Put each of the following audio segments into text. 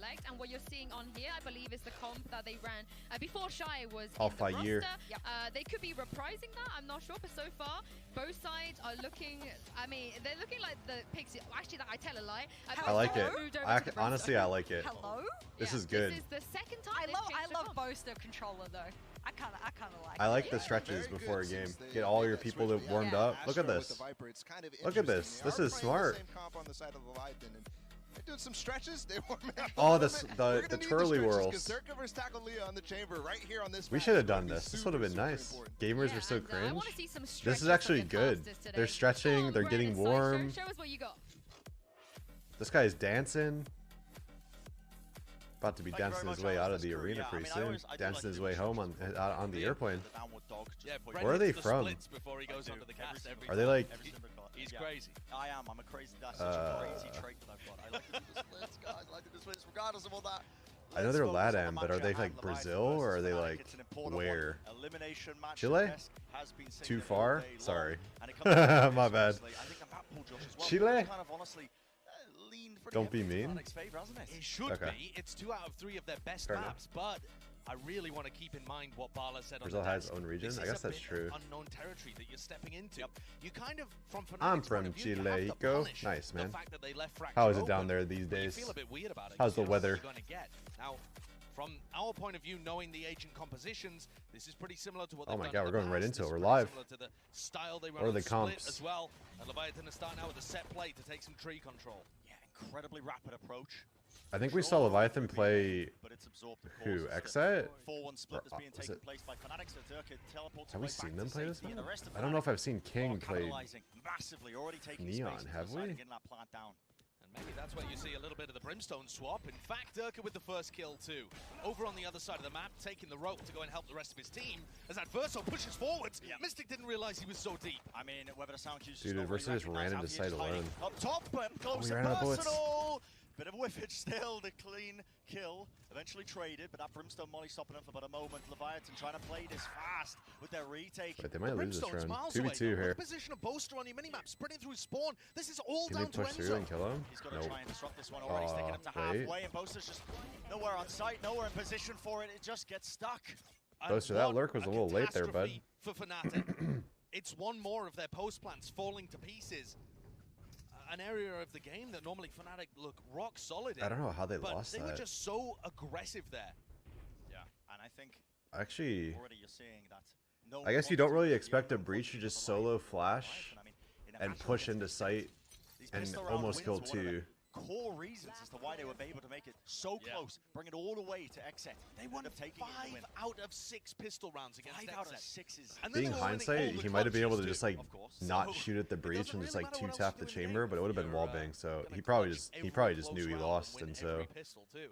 select, and what you're seeing on here, I believe, is the comp that they ran before Shy was Alpha in the year. roster. Yep. They could be reprising that, I'm not sure, but so far, both sides are looking, I mean, they're looking like the Pixie. Actually, I tell a lie. I like it. Honestly, I like it. Hello? This is good. This is the second time I love Boaster controller though. I kind of like it. I like the stretches before a game. Get all your people that warmed up. Look at this. Look at this. This is smart. Doing some stretches. They warm up. Oh, the twirly whirls. We should have done this. This would have been nice. Gamers are so cringe. This is actually good. They're stretching. They're getting warm. Show us what you got. This guy is dancing. About to be dancing his way out of the arena pretty soon. Dancing his way home on the airplane. Where are they from? Are they like... He's crazy. I am. I'm a crazy. That's such a crazy trait that I've got. I like to do the splits, guys. I like to do the splits regardless of all that. I know they're LATAM, but are they like Brazil or are they like where? Chile? Too far? Sorry. My bad. Chile? Don't be mean. It should be. It's 2 out of 3 of their best maps, but I really want to keep in mind what Bala said. Brazil has its own region. I guess that's true. Unknown territory that you're stepping into. You kind of from I'm from Chile. Hiko. Nice, man. How is it down there these days? How's the weather? Now, from our point of view, knowing the agent compositions, this is pretty similar to what. Oh my God, we're going right into it. We're live. What are the comps? As well, and Leviathan is starting out with a set play to take some tree control. Yeah, incredibly rapid approach. I think we saw Leviathan play who? Xset? Have we seen them play this one? I don't know if I've seen King play Neon, have we? And maybe that's where you see a little bit of the Brimstone swap. In fact, Durka with the first kill too. Over on the other side of the map, taking the rope to go and help the rest of his team. As Adverso pushes forwards, Mystic didn't realize he was so deep. I mean, whether the sound cues dude, Adverso just ran into sight alone. Up top, but close and personal. Bit of a whiffage still, the clean kill. Eventually traded, but that Brimstone molly stopping him for about a moment. Leviathan trying to play this fast with their retake. But they might lose this round. 2v2 here. Position of Boaster on your minimap, spreading through spawn. This is all down to Enzo. Can he push through and kill him? He's got to try and disrupt this one already. He's taking him to halfway, and Boaster's just nowhere on site, nowhere in position for it. It just gets stuck. Boaster, that lurk was a little late there, bud. For FNATIC. It's one more of their post plants falling to pieces. An area of the game that normally FNATIC look rock solid in. I don't know how they lost that. They were just so aggressive there. Yeah, and I think actually, already you're seeing that. I guess you don't really expect a breach to just solo flash and push into sight and almost kill 2. Core reasons as to why they were able to make it so close, bring it all the way to Xset. They won 5 out of 6 pistol rounds against 5 out of 6 is... Being hindsight, he might have been able to just like not shoot at the breach and just like 2-tap the chamber, but it would have been wallbang. So he probably just knew he lost, and so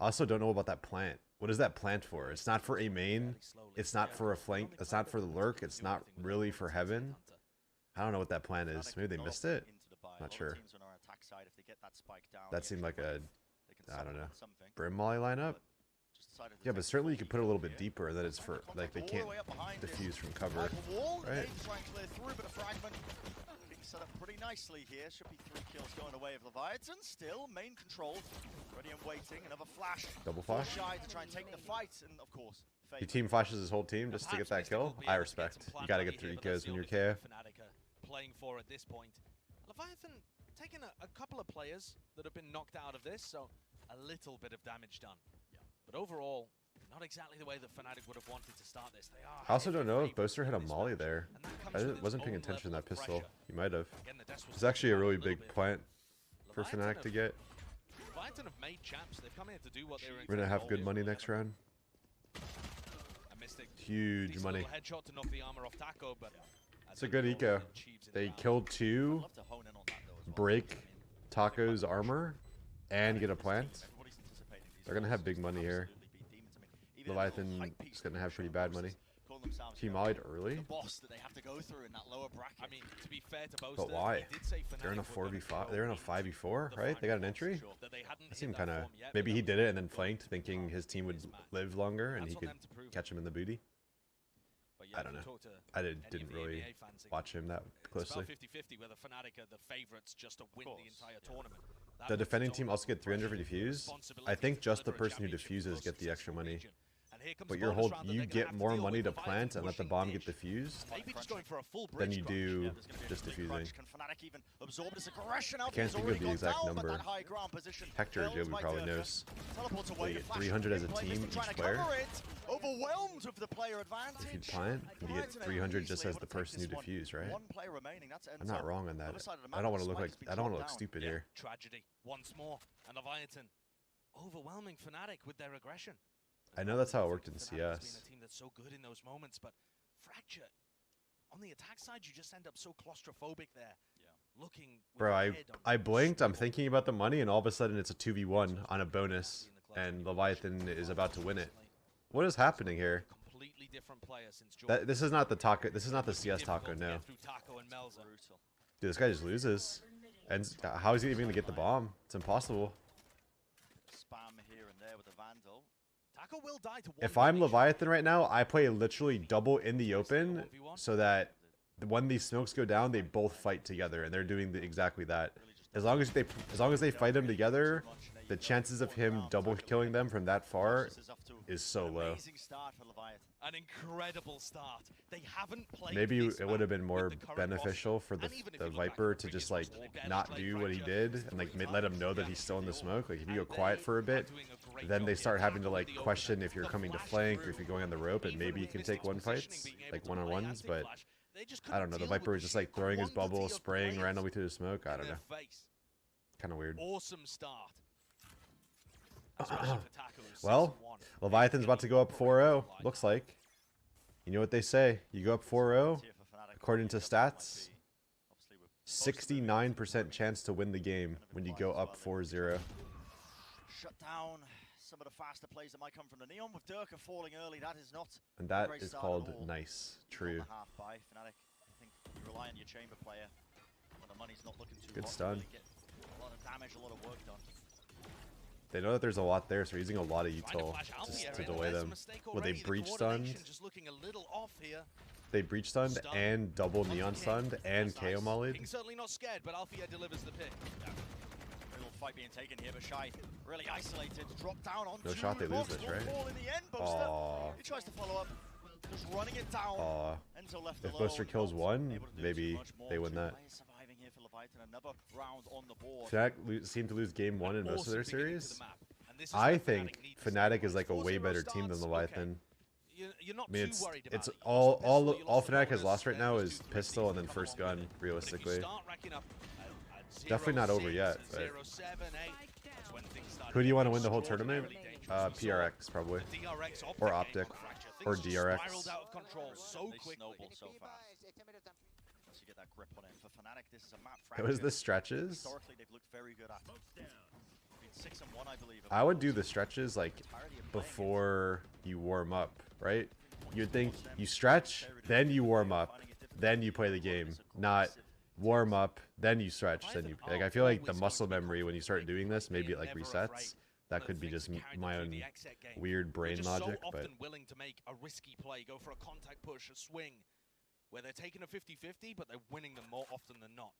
I also don't know about that plant. What is that plant for? It's not for a main. It's not for a flank. It's not for the lurk. It's not really for heaven. I don't know what that plan is. Maybe they missed it. Not sure. That seemed like a, I don't know, Brim Molly lineup. Yeah, but certainly you could put it a little bit deeper that it's for, like, they can't defuse from cover, right? Set up pretty nicely here. Should be 3 kills going away of Leviathan. Still main control. Ready and waiting. Another flash. Double flash. Shy to try and take the fight, and of course, he team flashes his whole team just to get that kill. I respect. You gotta get 3 kills when you're KF. Playing for at this point. Leviathan taking a couple of players that have been knocked out of this, so a little bit of damage done. Yeah. But overall, not exactly the way that FNATIC would have wanted to start this. They are. I also don't know if Boaster had a molly there. I wasn't paying attention to that pistol. He might have. It's actually a really big plant for FNATIC to get. Leviathan have made champs. They've come here to do what they were. We're gonna have good money next round. Huge money. Headshot to knock the armor off Taco, but it's a good eco. They killed 2, break Taco's armor, and get a plant. They're gonna have big money here. Leviathan is gonna have pretty bad money. He mollied early. But why? They're in a 4v5. They're in a 5v4, right? They got an entry. That seemed kind of. Maybe he did it and then flanked, thinking his team would live longer and he could catch him in the booty. I don't know. I didn't really watch him that closely. It's about 50-50 whether FNATIC are the favorites just to win the entire tournament. the defending team also get 300 for defuse. I think just the person who defuses get the extra money. But you get more money to plant and let the bomb get defused than you do just defusing. I can't think of the exact number. Hector or Joby probably knows. They get 300 as a team, each player. If you plant, you get 300 just as the person who defused, right? I'm not wrong on that. I don't want to look stupid here. Tragedy once more, and Leviathan overwhelming Fnatic with their aggression. I know that's how it worked in CS. Been a team that's so good in those moments, but Fracture on the attack side, you just end up so claustrophobic there. Yeah. Looking. Bro, I blinked. I'm thinking about the money, and all of a sudden it's a 2v1 on a bonus, and Leviathan is about to win it. What is happening here? Completely different player since This is not the taco. This is not the CS taco. No. Dude, this guy just loses. And how is he even gonna get the bomb? It's impossible. Spam here and there with the Vandal. Will die to if I'm Leviathan right now, I play literally double in the open so that when these smokes go down, they both fight together, and they're doing exactly that. As long as they fight them together, the chances of him double killing them from that far is so low. An incredible start. They haven't played. Maybe it would have been more beneficial for the Viper to just like not do what he did and like let him know that he's still in the smoke. Like if you go quiet for a bit, then they start having to like question if you're coming to flank or if you're going on the rope, and maybe you can take one fights, like one-on-ones. But I don't know. The Viper was just like throwing his bubble, spraying randomly through the smoke. I don't know. Kind of weird. Awesome start. Well, Leviathan's about to go up 4-0. Looks like. You know what they say? You go up 4-0. According to stats, 69% chance to win the game when you go up 4-0. Shut down some of the faster plays that might come from the Neon with Durka falling early. That is not. And that is called nice. True. Half by Fnatic. I think you rely on your chamber player when the money's not looking too good hot. stun. Really get a lot of damage, a lot of work done. They know that there's a lot there, so they're using a lot of util just to delay them. Well, they breach stunned. They breach stunned and double neon stunned and KO mollied. Certainly not scared, but Althea delivers the pick. Little fight being taken here, but Shy really isolated. Drop down on no shot, they lose this, right? He tries to follow up, just running it down. If Boaster kills one, maybe they win that. Fnatic seem to lose game 1 in most of their series. I think Fnatic is like a way better team than Leviathan. I mean, it's all Fnatic has lost right now is pistol and then first gun, realistically. Definitely not over yet, but who do you want to win the whole tournament? PRX probably, or Optic, or DRX. It was the stretches. I would do the stretches like before you warm up, right? You'd think you stretch, then you warm up, then you play the game, not warm up, then you stretch, then you like. I feel like the muscle memory when you start doing this, maybe it like resets. That could be just my own weird brain logic, but willing to make a risky play, go for a contact push, a swing, where they're taking a 50-50, but they're winning them more often than not.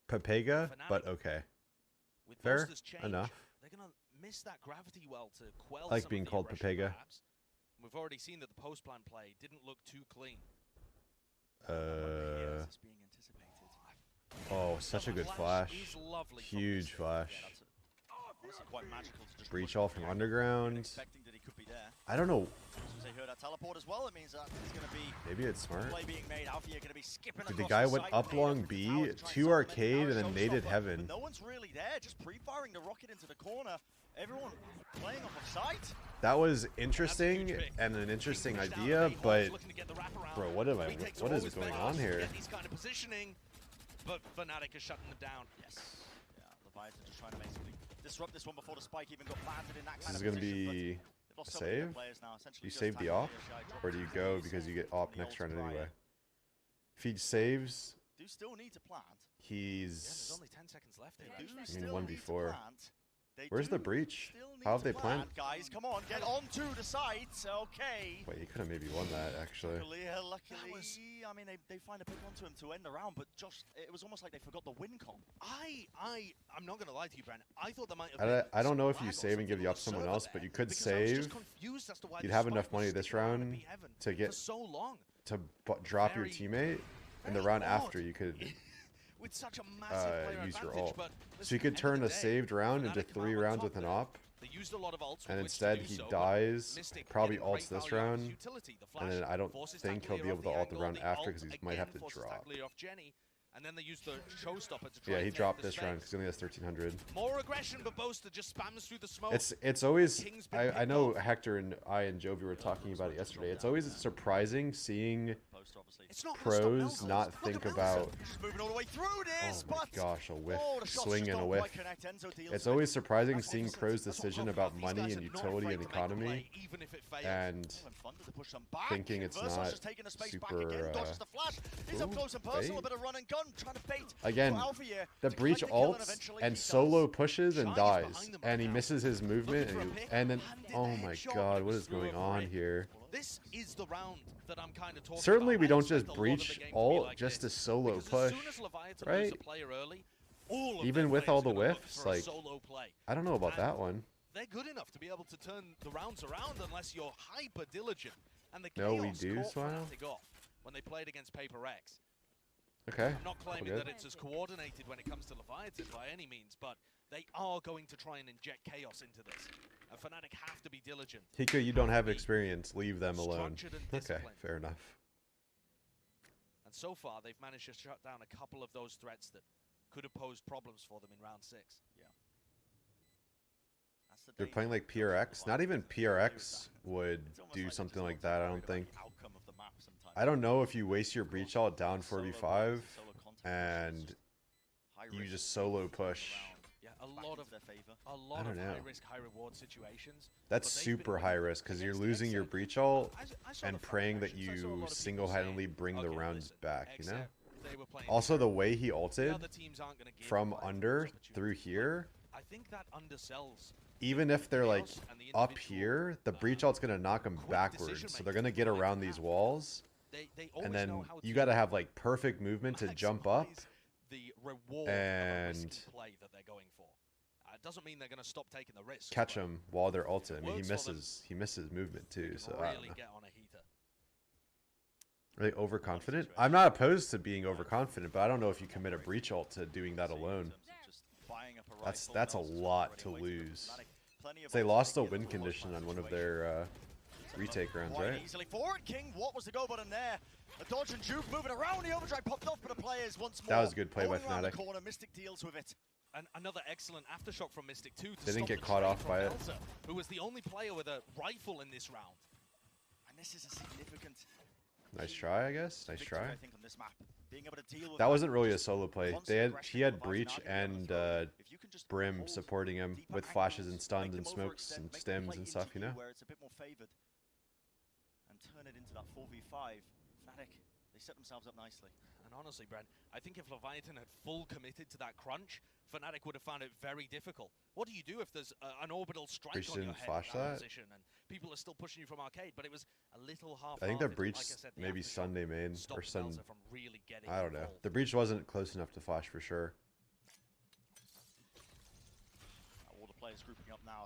Papega, but okay. Fair enough. They're gonna miss that gravity well to quell. I like being called Papega. We've already seen that the post-plan play didn't look too clean. Oh, such a good flash. Huge flash. Breach all from underground. I don't know. Maybe it's smart. Dude, the guy went up long B, 2 arcade, and then naded heaven. No one's really there, just pre-firing the rocket into the corner. Everyone playing off of sight. That was interesting and an interesting idea, but bro, what is going on here? But Fnatic is shutting them down. Yes. Yeah, Leviathan just trying to basically disrupt this one before the spike even got planted in that This is going to be a save? You save the op? Or do you go because you get op next round anyway? If he saves, do still need to plant. There's only 10 seconds left. I mean, 1v4. Where's the breach? How have they planned? Guys, come on, get onto the site. Okay. Wait, he could have maybe won that, actually. Luckily, I mean, they find a pick onto him to end the round, but just, it was almost like they forgot the win con. I'm not going to lie to you, Bren. I thought there might have been I don't know if you save and give the up to someone else, but you could save. You'd have enough money this round to get to drop your teammate, and the round after you could with such a massive use your ult. So you could turn a saved round into 3 rounds with an op, and instead he dies, probably ults this round, and then I don't think he'll be able to ult the round after because he might have to drop. And then they use the showstopper to Yeah, he dropped this round because he only has 1300. More aggression, but Boaster just spams through the smoke. It's always, I know Hector and I and Jovi were talking about it yesterday. It's always surprising seeing pros not think about, oh my gosh, a whiff, swing and a whiff. It's always surprising seeing pros' decision about money and utility and economy and thinking it's not super, again, the breach ults and solo pushes and dies, and he misses his movement, and then, oh my god, what is going on here? This is the round that I'm kind of talking Certainly about. we don't just breach ult just to solo push, right? Even with all the whiffs, like, I don't know about that one. They're good enough to be able to turn the rounds around unless you're hyper diligent. And the No, we chaos do, caught Smile. FNATIC off when they played against Paper X. Okay. I'm not claiming that it's as coordinated when it comes to Leviathan by any means, but they are going to try and inject chaos into this. And FNATIC have to be diligent. Hiko, you don't have experience. Leave them alone. Okay, fair enough. And so far, they've managed to shut down a couple of those threats that could have posed problems for them in round 6. Yeah. They're playing like PRX. Not even PRX would do something like that, I don't think. I don't know if you waste your breach ult down 4v5 and you just solo push. Yeah, a lot of high risk, high reward situations. That's super high risk because you're losing your breach ult and praying that you single-handedly bring the rounds back, you know? Also, the way he ulted from under through here, I think that undersells. even if they're like up here, the breach ult's gonna knock them backwards, so they're gonna get around these walls. And then you got to have like perfect movement to jump up and doesn't mean they're going to stop taking the risk. Catch them while they're ulted. I mean, he misses movement too, so I don't know. Are they overconfident? I'm not opposed to being overconfident, but I don't know if you commit a breach ult to doing that alone. That's a lot to lose. They lost a win condition on one of their retake rounds, right? Easily forward, King. What was the go button there? A dodge and juke moving around. The overdrive popped off, but the players once more. That was a good play by FNATIC. Corner, Mystic deals with it. And another excellent aftershock from Mystic too. They didn't get caught off by it. Who was the only player with a rifle in this round? And this is a significant. Nice try, I guess. Nice try. I think on this map. Being able to deal with that wasn't really a solo play. He had breach and Brim supporting him with flashes and stuns and smokes and stims and stuff, you know. Where it's a bit more favored. And turn it into that 4v5. FNATIC, they set themselves up nicely. And honestly, Bren, I think if Leviathan had full committed to that crunch, FNATIC would have found it very difficult. What do you do if there's an orbital strike on your head position and people are still pushing you from arcade? But it was a little half. I think the breach maybe Sunday main or some. I don't know. The breach wasn't close enough to flash for sure.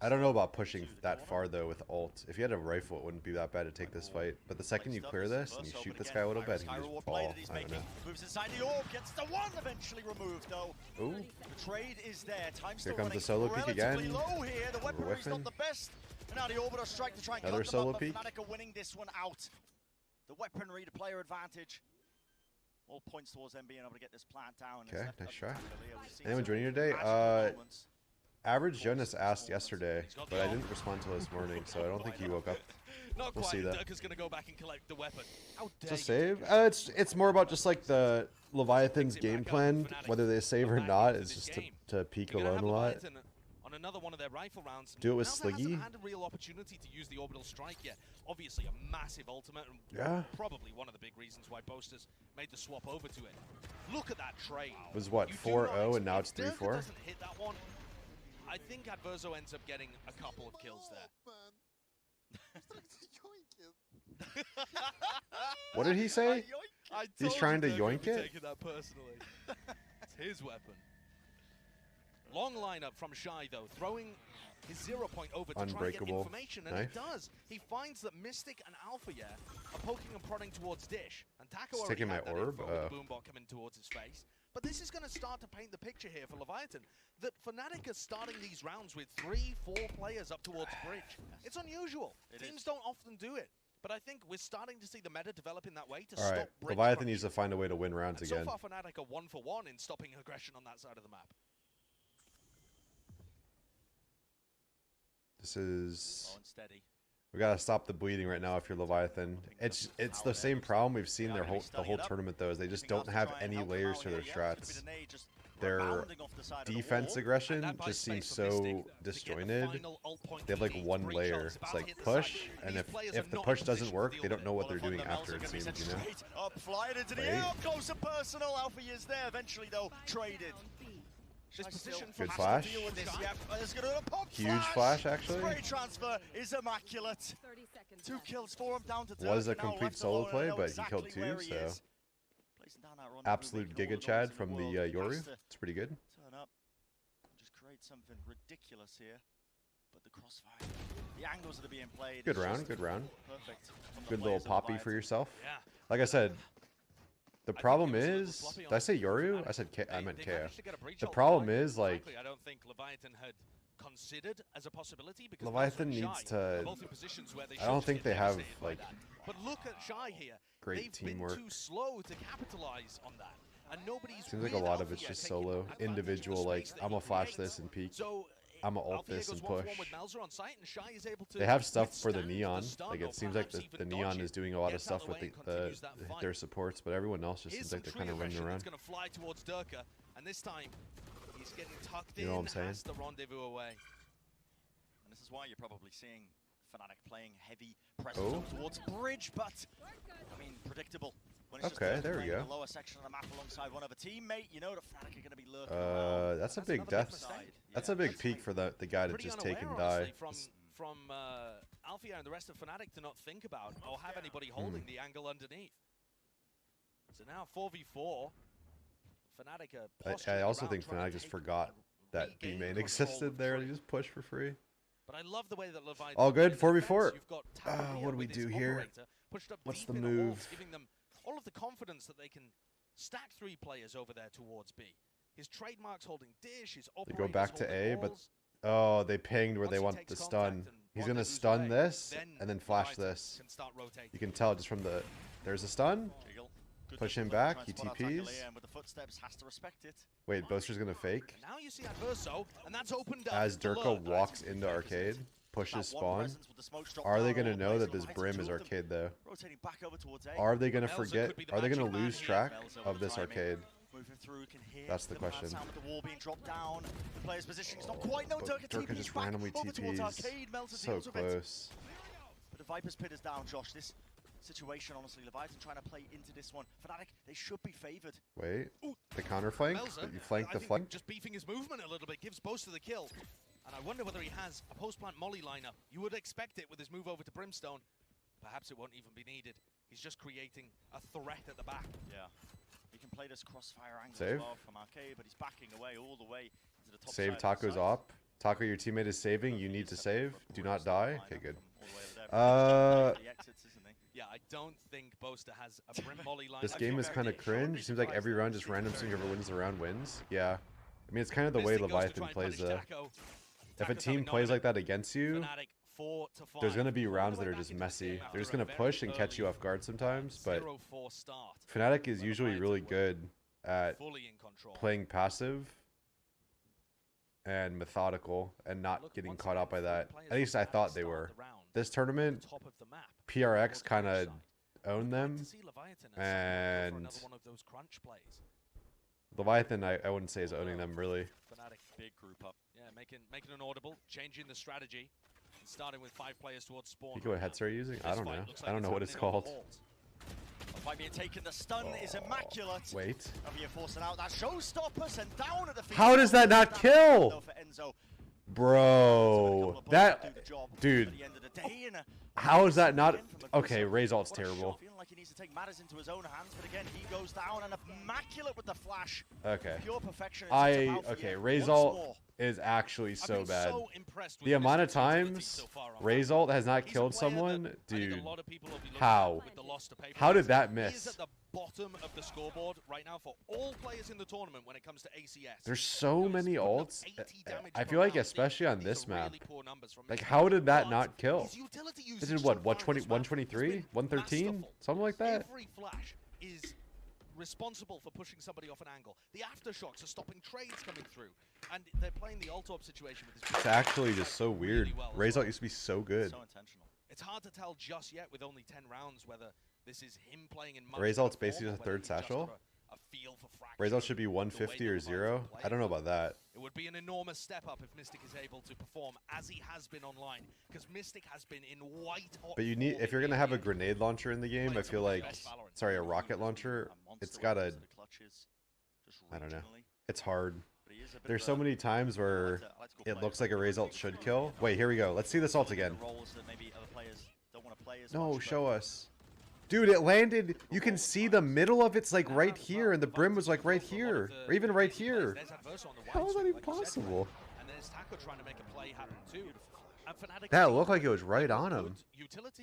I don't know about pushing that far though with ult. If you had a rifle, it wouldn't be that bad to take this fight. But the second you clear this and you shoot this guy a little bit, he just fall. I don't know. Moves inside the orb, gets the one eventually removed though. Ooh. The trade is there. Here comes the solo peek again. Low here. The weaponry's not the best. And now the orbital strike to try and another solo peek. FNATIC are winning this one out. The weaponry, the player advantage. All points towards them being able to get this plant down. Okay, nice try. Anyone joining you today? Average Jonas asked yesterday, but I didn't respond till this morning, so I don't think he woke up. We'll see that. Dirk is going to go back and collect the weapon. It's a save. It's more about just like the Leviathan's game plan, whether they save or not. It's just to peek alone a lot. On another one of their rifle rounds. Do it with Sliggy. Hasn't had a real opportunity to use the orbital strike yet. Obviously a massive ultimate, and yeah, probably one of the big reasons why Boasters made the swap over to it. Look at that trade. It was what, 4-0 and now it's 3-4? Hit that one. I think Adverso ends up getting a couple of kills there. What did he say? He's trying to yoink it? Taking that personally. It's his weapon. Long lineup from Shy though, throwing his 0 point over to try and get Unbreakable information, and knife. he does. He finds that Mystic and Alpha are poking and prodding towards Dish, and Taco He's already taking had my that orb. info with the boombot coming towards his face. But this is going to start to paint the picture here for Leviathan, that FNATIC are starting these rounds with 3-4 players up towards bridge. It's unusual. Teams don't often do it. But I think we're starting to see the meta develop in that way to stop bridge. Leviathan needs to find a way to win rounds and again. So far, FNATIC are 1 for 1 in stopping aggression on that side of the map. This is... Steady. We gotta stop the bleeding right now if you're Leviathan. It's the same problem we've seen the whole tournament though, is they just don't have any layers to their strats. Their defense aggression just seems so disjointed. They have like one layer. It's like push, and if the push doesn't work, they don't know what they're doing after, it seems, you know? Flying into the air, up close and personal. Alpha is there, eventually though, traded. Good flash. Huge flash, actually. Spray transfer is immaculate. 2 kills for him, down to Was a complete solo play, but he killed 2, so absolute Giga Chad from the Yoru. It's pretty good. Turn up, just create something ridiculous here. But the crossfire, the angles that are being played. Good round, good round. Perfect. Good little poppy for yourself. Yeah. Like I said, the problem is, did I say Yoru? I said I meant KO. The problem is, like, I don't think Leviathan had considered as a possibility because Leviathan needs to. I don't think they have like. But look at Shy here. Great teamwork. Been too slow to capitalize on that, and nobody's. Seems like a lot of it's just solo, individual. Like, I'm gonna flash this and peek. I'm gonna ult this and push. They have stuff for the Neon. Like, it seems like the Neon is doing a lot of stuff with their supports, but everyone else just seems like they're kind of running around. You know what I'm saying? The rendezvous away. And this is why you're probably seeing FNATIC playing heavy presence towards bridge, but I mean, predictable. When it's okay, there we go. The lower section of the map alongside one of a teammate, you know that FNATIC are going to be lurking that's a big death. That's a big peak for the guy to just take and die. From Alfia and the rest of FNATIC to not think about or have anybody holding the angle underneath. So now 4v4. FNATIC I also think FNATIC just forgot that B main existed there and he just pushed for free. But I love the way that Leviathan all good, 4v4. What do we with do his here? What's the move? Giving them all of the confidence that they can stack 3 players over there towards B. His trademark's holding Dish, his They go back to A, but they pinged where they want the stun. He's gonna stun this and then flash this. You can tell just from the. There's a stun. Push him back. He TPs. Wait, Boaster's gonna fake. Now you see Adverso, and that's opened up as Durka walks into arcade, pushes spawn. Are they gonna know that this brim is arcade though? Are they gonna forget? Are they gonna lose track of this arcade? That's the question. Durka just randomly TPs. So close. But the Viper's Pit is down, Josh. This situation, honestly, Leviathan trying to play into this one. FNATIC, they should be favored. Wait, the counter flank? You flank the flank? Just beefing his movement a little bit gives Boaster the kill. And I wonder whether he has a post-plant molly lineup. You would expect it with his move over to Brimstone. Perhaps it won't even be needed. He's just creating a threat at the back. Yeah. He can play this crossfire angle as well from arcade, but he's backing away all the way to the top save side. Taco's op. Taco, your teammate is saving. You need to save. Do not die. Okay, good. Yeah, I don't think Boaster has a Brim molly line. This game is kind of cringe. Seems like every round just random seeing whoever wins the round wins. Yeah. I mean, it's kind of the way Leviathan plays though. If a team plays like that against you, there's going to be rounds that are just messy. They're just going to push and catch you off guard sometimes, but FNATIC is usually really good at playing passive and methodical and not getting caught up by that. At least I thought they were. This tournament, PRX kind of owned them, and Leviathan I wouldn't say is owning them really. Big group up. Yeah, making an audible, changing the strategy, starting with 5 players towards spawn. Hiko, what headset are you using? I don't know. I don't know what it's called. Taken the stun is immaculate. Wait. Forcing out that showstopper and down at the how does that not kill? Bro, that dude. How is that not okay? Rezalt's terrible. Feeling like he needs to take matters into his own hands, but again he goes down and immaculate with the flash. Okay. Pure perfection. Okay, Rezalt is actually so bad. The amount of times Rezalt has not killed someone, dude. How? How did that miss? Bottom of the scoreboard right now for all players in the tournament when it comes to ACS. There's so many ults. I feel like especially on this map. Like how did that not kill? This is what 123, 113, something like that. Every flash is responsible for pushing somebody off an angle. The aftershocks are stopping trades coming through, and they're playing the ult-orb situation with this. It's actually just so weird. Rezalt used to be so good. So intentional. It's hard to tell just yet with only 10 rounds whether this is him playing in Rezalt's basically just a third satchel. Rezalt should be 150 or 0. I don't know about that. It would be an enormous step up if Mystic is able to perform as he has been online, because Mystic has been in white hot. But you need, if you're gonna have a grenade launcher in the game, I feel like, sorry, a rocket launcher, it's gotta, I don't know. It's hard. There's so many times where it looks like a Rezalt should kill. Wait, here we go. Let's see this ult again. No, show us. Dude, it landed. You can see the middle of it's like right here, and the brim was like right here, or even right here. How is that even possible? That looked like it was right on him.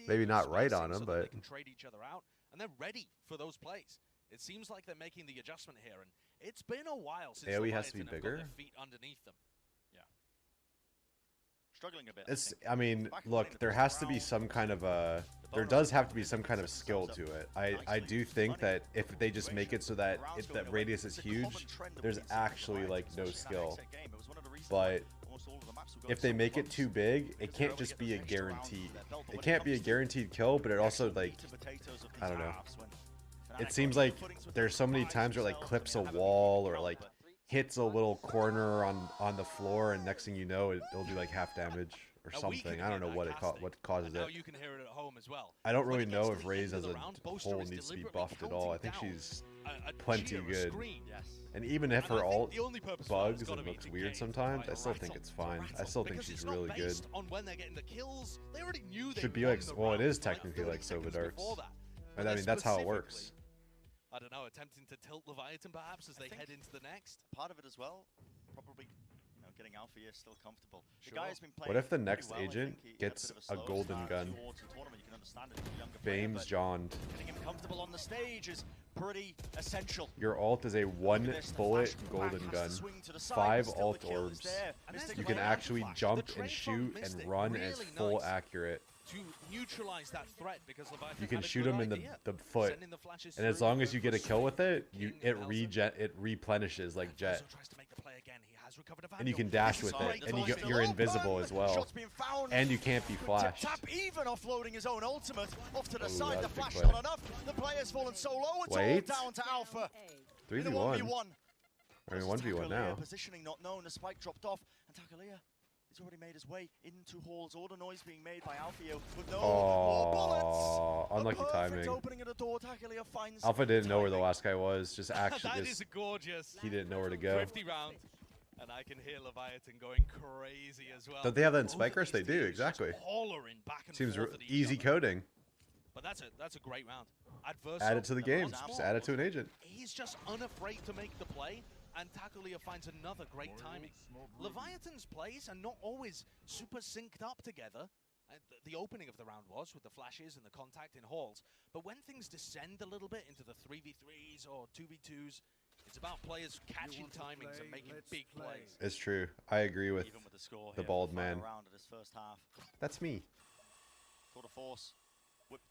Maybe not right on him, but. They can trade each other out, and they're ready for those plays. It seems like they're making the adjustment here, and it's been a while since AoE has to be bigger. their feet underneath them. Struggling a bit. It's. I mean, look, there has to be some kind of a. There does have to be some kind of skill to it. I do think that if they just make it so that that radius is huge, there's actually like no skill. But if they make it too big, it can't just be a guaranteed. It can't be a guaranteed kill, but it also like, I don't know. It seems like there's so many times where it like clips a wall or like hits a little corner on the floor, and next thing you know, it'll do like half damage or something. I don't know what what causes it. I don't really know if Raze as a whole needs to be buffed at all. I think she's plenty good. And even if her ult bugs and looks weird sometimes, I still think it's fine. I still think she's really good. Should be like, well, it is technically like Sova Darks. I mean, that's how it works. I don't know, attempting to tilt Leviathan perhaps as they head into the next. Part of it as well, probably, you know, getting Alpha here still comfortable. The guy has been playing. What if the next agent gets a golden gun? Bames Johned. Getting him comfortable on the stage is pretty essential. Your ult is a 1-bullet golden gun. 5 ult orbs. You can actually jump and shoot and run, and it's full accurate. To neutralize that threat, because you can shoot him in the foot, and as long as you get a kill with it, it replenishes like Jet. And you can dash with it, and you're invisible as well, and you can't be flashed. Even offloading his own ultimate off to the side. The flash not enough. The player's fallen so low. It's all down to Alpha. 3v1. I mean 1v1 now. Positioning not known. The spike dropped off, and Takalia. He's already made his way into halls. All the noise being made by Alfio with no more bullets. Unlucky timing. Opening of the door. Finds Alpha didn't know where the last guy was. Just actually, that is gorgeous. He didn't know where to go. 50 round, and I can hear Leviathan going crazy as well. Don't they have that in Spike Rush? They do, exactly. Seems easy coding. But that's a great round. Add it to the game. Just add it to an agent. He's just unafraid to make the play. And Takalia finds another great timing. Leviathan's plays are not always super synced up together. The opening of the round was with the flashes and the contact in halls. But when things descend a little bit into the 3v3s or 2v2s, it's about players catching timings and making big plays. It's true. I agree with the bald man. That's me.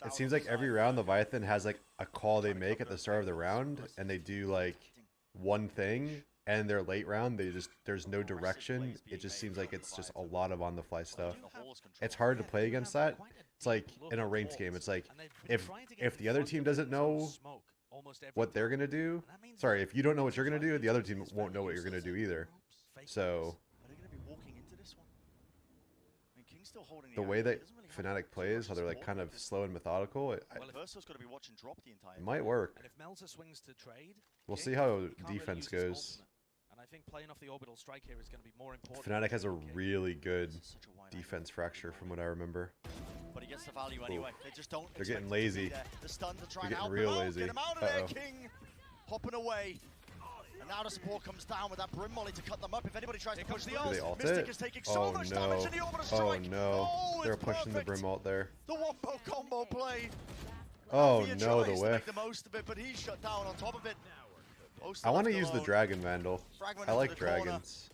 It seems like every round Leviathan has like a call they make at the start of the round, and they do like one thing, and their late round there's no direction. It just seems like it's just a lot of on the fly stuff. It's hard to play against that. It's like in a ranked game, it's like if the other team doesn't know what they're gonna do, sorry, if you don't know what you're gonna do, the other team won't know what you're gonna do either. So the way that FNATIC plays, how they're like kind of slow and methodical, it might work. We'll see how defense goes. I think playing off the orbital strike here is going to be more important. FNATIC has a really good defense fracture from what I remember. But he gets the value anyway. They just don't. They're getting lazy. The stuns are trying They're to help getting real him out. lazy. Get him out of there, King. Hopping away. And now the support comes down with that Brim Molly to cut them up. If anybody tries to push the ult, Mystic is taking so much damage in the orbital strike. Oh no. They're it's pushing perfect. the Brim ult there. The wombo combo play. Oh Via no, tries the to make whiff. the most of it, but he's shut down on top of it. I want to use the Dragon Vandal. Fragment I into like the corner. dragons.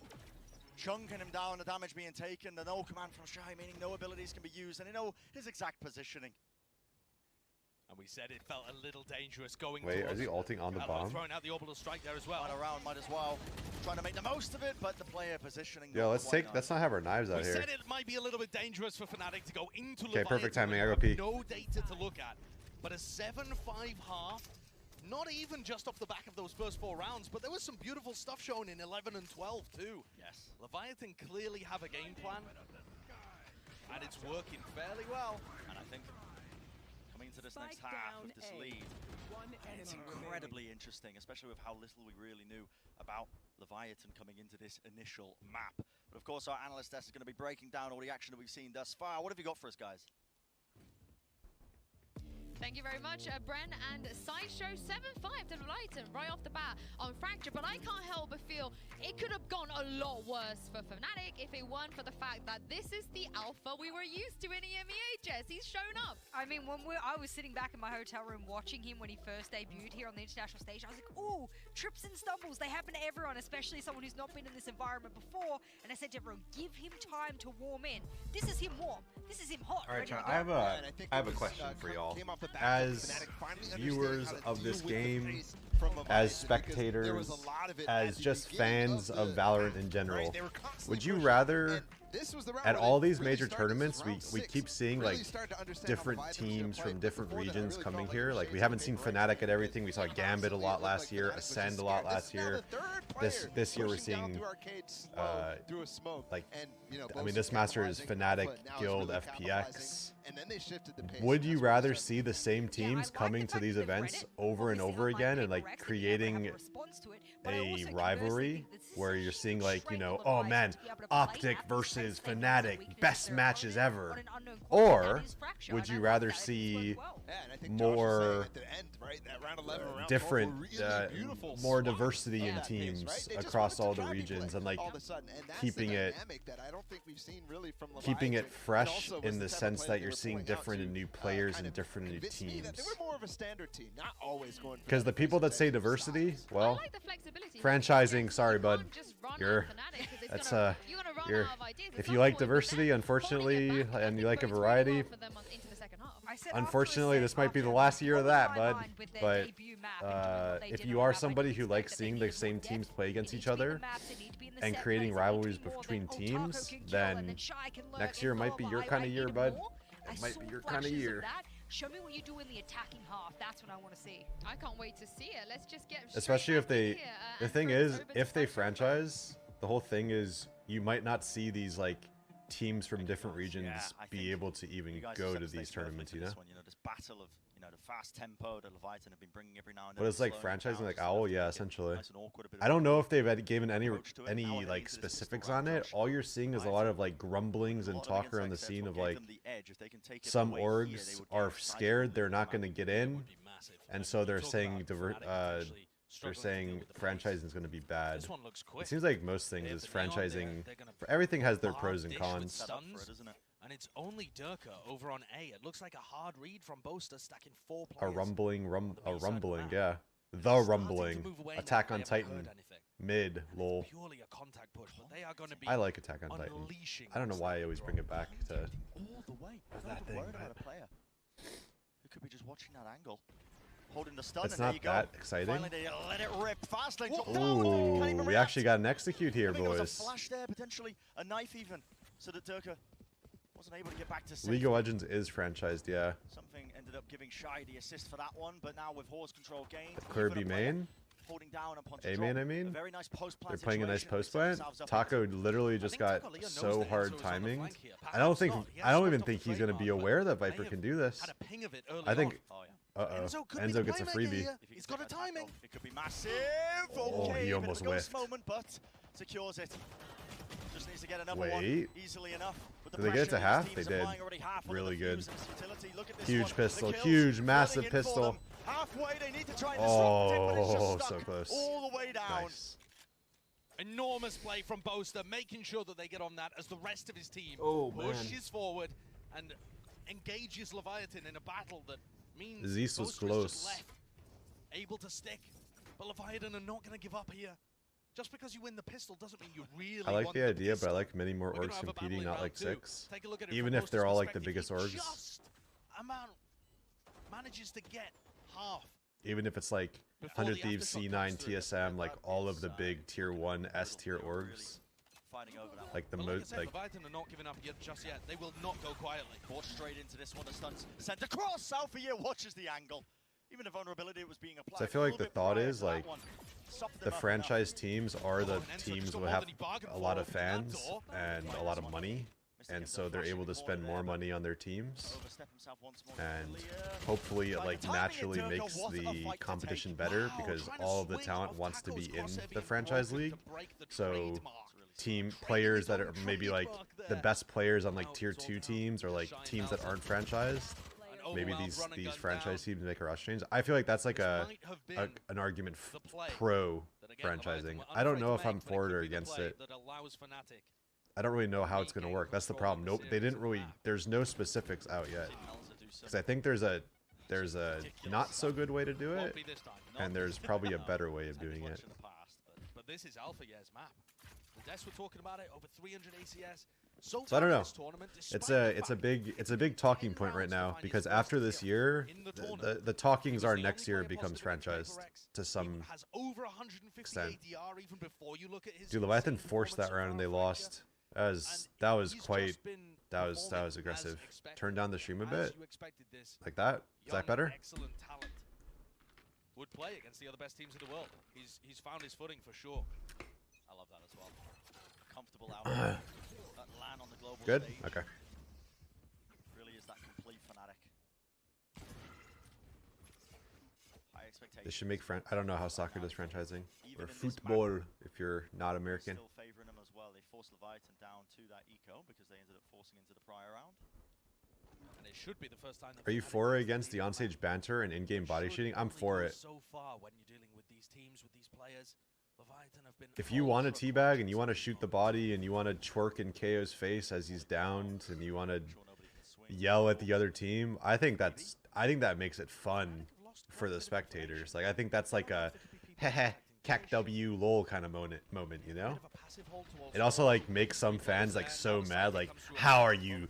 Chunking him down, the damage being taken, the no command from Shy, meaning no abilities can be used, and you know his exact positioning. And we said it felt a little dangerous going. Wait, is he ulting on the bomb? Throwing out the orbital strike there as well. Right around, might as well. Trying to make the most of it, but the player positioning. Yo, let's not have our knives out We here. said it might be a little bit dangerous for FNATIC to go into Okay, Leviathan perfect timing. when I you go have pee. no data to look at. But a 7-5 half, not even just off the back of those first 4 rounds, but there was some beautiful stuff shown in 11 and 12 too. Yes. Leviathan clearly have a game plan, and it's working fairly well. And I think coming into this next half with this lead, it's incredibly interesting, especially with how little we really knew about Leviathan coming into this initial map. But of course, our analyst desk is going to be breaking down all the action that we've seen thus far. What have you got for us, guys? Thank you very much, Bren and Sideshow. 7-5 to Leviathan right off the bat on Fracture, but I can't help but feel it could have gone a lot worse for FNATIC if it weren't for the fact that this is the alpha we were used to in EMEHS. He's shown up. I mean, when I was sitting back in my hotel room watching him when he first debuted here on the international stage, I was like, ooh, trips and stumbles. They happen to everyone, especially someone who's not been in this environment before. And I said to everyone, give him time to warm in. This is him warm. This is him hot. All right, ready to I go. have a question for y'all. As viewers of this game, as spectators, as just fans of Valorant in general, would you rather, at all these major tournaments, we keep seeing like different teams from different regions coming here? Like we haven't seen FNATIC at everything. We saw Gambit a lot last year, Ascend a lot last year. This year we're seeing like, I mean, this master is FNATIC, Guild, FPX. Would you rather see the same teams coming to these events over and over again and like creating a rivalry where you're seeing like, you know, oh man, Optic versus FNATIC, best matches ever? Or would you rather see more different, more diversity in teams across all the regions and like keeping it fresh in the sense that you're seeing different and new players and different and new teams? Because the people that say diversity, well, franchising, sorry bud, if you like diversity, unfortunately, and you like a variety, unfortunately this might be the last year of that, bud. But if you are somebody who likes seeing the same teams play against each other and creating rivalries between teams, then next year might be your kind of year, bud. It might be your kind of year. Show me what you do in the attacking half. That's what I want to see. I can't wait to see it. Let's just get especially if they, the thing is, if they franchise, the whole thing is you might not see these like teams from different regions be able to even go to these tournaments, you know? This battle of, you know, the fast tempo that Leviathan have been bringing every now and then. But it's like franchising like OWL, yeah, essentially. I don't know if they've given any like specifics on it. All you're seeing is a lot of like grumblings and talk around the scene of like some orgs are scared they're not going to get in, and so they're saying franchising is going to be bad. It seems like most things is franchising. Everything has their pros and cons. And it's only Durka over on A. It looks like a hard read from Boaster, stacking 4 A players. rumbling, yeah. The rumbling. Attack on Titan. Mid, lol. Purely a contact push, but they are going to be I like Attack on Titan. I don't know why I always bring it back to all the way. that thing. A player who could be just watching that angle. Holding the stun, it's and there you not that go. exciting. Finally, they let it rip. Fast lane. Ooh, we actually got an execute here, There was a boys. flash there, potentially a knife even, so that Durka wasn't able to get back to safety. League of Legends is franchised, yeah. Something ended up giving Shy the assist for that one, but now with horse control gained, Kirby main. holding down upon A main, I mean. a very nice post-plant They're playing a nice situation. post plant. Themselves up Taco literally just got Taco Leo knows so that hard Enzo is on the timing. flank here. I don't Perhaps not. He even has think stopped he's the gonna be trademark, aware but that they Viper have can do this. had a ping of it early I think on. Oh, yeah. Uh-oh. could be the Enzo gets a playmaker freebie. here. He's got a timing. It could be massive. Oh, Okay, he bit of almost a ghost whiffed. moment, but secures it. Just needs to get another Wait. one easily enough. With the Did they get it to pressure half? his They team's did. applying already, half on Really the good. fuse and its utility. Look at this Huge one. pistol. The kills Huge, flooding massive in for pistol. them. Halfway, they need to try and disrupt it, but it's Oh, just so stuck close. all the way down. Nice. Enormous play from Boaster, making sure that they get on that as the rest of his team pushes forward and engages Leviathan in a battle that means Zeus was Boaster is just close. left, able to stick. But Leviathan are not going to give up here. Just because you win the pistol doesn't mean you really I like won the idea, but I pistol. like many more We're gonna orgs have a battle competing, in not round like 2. 6. Take a look at it Even from if they're Boaster's all like the perspective. biggest He orgs. just manages to get half. Even if it's like Before 100 the Thieves, aftershock C9, comes through. TSM, like all of the big tier 1 S tier orgs. Fighting over that. Like the But like I most said, like Leviathan are not giving up yet, just yet. They will not go quietly. Bought straight into this one. The stunts sent across. Alpha here watches the angle. Even the vulnerability was being applied. So I feel a like little the bit thought prior is to that like one. Softened the them up franchise teams are the Oh, and Enzo teams just got who more have than he bargained a for lot of opening that fans door. and a lot of money, and so they're able to spend more money on their teams, enough. Overstep himself once more. and Clear. hopefully it By like the timing, naturally Turco, makes what a the fight to competition take. better Wow, because trying to all of the swing talent off wants to be tackles in cross heavy the and franchise broken league. to break the So trademark. team Trading players is that on are the maybe like trademark the there. best players on like Now tier it's all 2 down teams or to like Shine teams that Alpha. aren't franchised. An Maybe overwhelmed these run and gun franchise down. teams make a rush change. I feel like that's like This a might have been an argument the play pro that, again, Leviathan franchising. were I don't unafraid know to if I'm make, but for it could or be the against play it. that allows FNATIC I don't really know how it's going to regain work. That's the control of problem. the Nope, they didn't series really. map. There's no specifics out yet. Sentinels that do some Because I think there's a not so good way to do Won't it, be this time. and there's probably a better way of doing it. in the past, but But this is Alpha Year's map. The Des were talking about it, over 300 ACS. So So I don't far know. this tournament, It's despite a the it's a fact big talking point right now because after this year, the talkings are next year it becomes franchised to some. has over 150 extent. ADR even before you look at his Dude, Leviathan insane forced that performance so round and they far, lost. That was he's quite just been that was performing as aggressive. expected. Turn down the stream a As bit you expected this like that. Is young, that better? excellent talent would play against the other best teams in the world. He's found his footing for sure. I love that as well. Comfortable out. That land on the global Good. stage Okay. really is that complete fanatic. High expectations. They should make I don't know how soccer does franchising Even or in this football map, if you're not American. Still favoring them as well. They forced Leviathan down to that eco because they ended up forcing into the prior round. And it should be the first time that Are you Fnatic for or has against the beaten onstage banter and in-game body should shooting? I'm only for go it. So far when you're dealing with these teams, with these players, Leviathan have been If you want to ultra teabag and you want to conscious shoot the of body and you want to twerk in KO's face as he's downed and you want to I'm sure nobody can swing. yell at the other team, I think that makes it fun for the spectators. Like I think that's like a heh cac W lol kind of moment, you know? It also like makes some fans like so mad, like how are you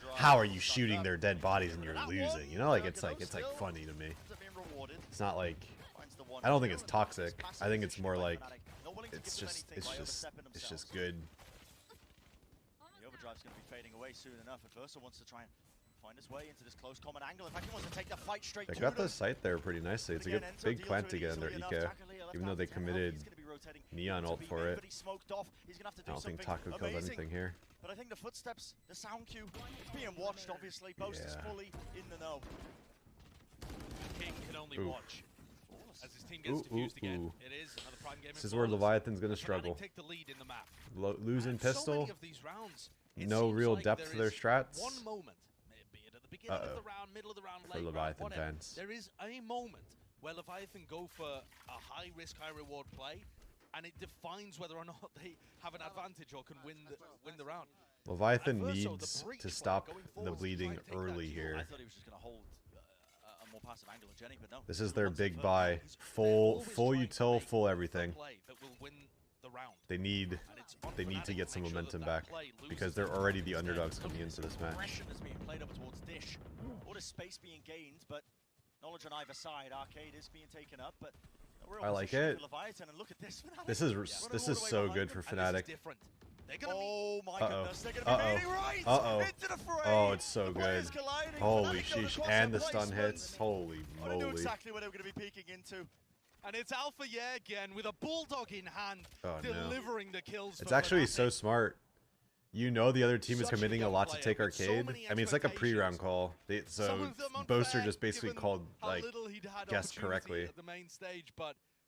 shooting their dead bodies and you're losing? You know, like it's like funny to me. Ends up being rewarded. It's not like Finds the one I don't think here, it's and toxic. massive I think it's position more by like Fnatic. Not willing to it's give them just anything by overstepping it's themselves. just good. The overdrive's going to be fading away soon enough. Adversa wants to try and find his way into this close common angle. In fact, he wants to take the fight straight They to got them. the site there pretty nicely. It's a good big plant to get in their eco, even though they committed Neon ult for it. I don't think Taco killed anything here. But I think the footsteps, the sound cue, it's being watched obviously. Boast is Yeah. fully in the know. King can only Ooh. watch as his team gets defused again. It is another prime game. This is where Leviathan's gonna Fnatic struggle. take the lead in the map. Losing And so pistol, many of these rounds, it no seems real like depth there to their is strats. One moment, be it at the beginning of the round, middle of the round, For late round, Leviathan whatever. fans. There is a moment where Leviathan go for a high risk, high reward play, and it defines whether or not they have an advantage or can win the round. Leviathan Adverso, the needs breach to play, stop going the forwards to bleeding try and take that early kill. here. I thought he was just going to hold a more passive angle on Jenny, but no. This is their Wants it big further. buy, He's- they're full always full trying to util, make full the everything. play that will win the round. They need And it's on they need to Fnatic get some make sure momentum that back play loses because they're them. already the Instead, underdogs look coming at into this this match. aggression that's being played over towards Dish. All this space being gained, but knowledge on either side. Arcade is being taken up, but a real I like position it. for Leviathan, and look at this. Fnatic. This is Running all this the is way so behind good them. for And this is Fnatic. different. They're gonna Oh my Uh-oh. goodness, they're going to be Uh-oh. mating right Uh-oh. into the fray. Oh, it's so The players good. colliding. Holy Fnatic go to sheesh, cross and their the stun placements. hits. Holy I knew moly. exactly what they were going to be peeking into. And it's Alpha Yeah again with a bulldog in hand, Oh, no. delivering the kills. It's for actually Fnatic. so smart. You know the other team is committing a lot to take arcade. I mean, it's like a pre-round call. So Boaster just basically called, like, guessed correctly.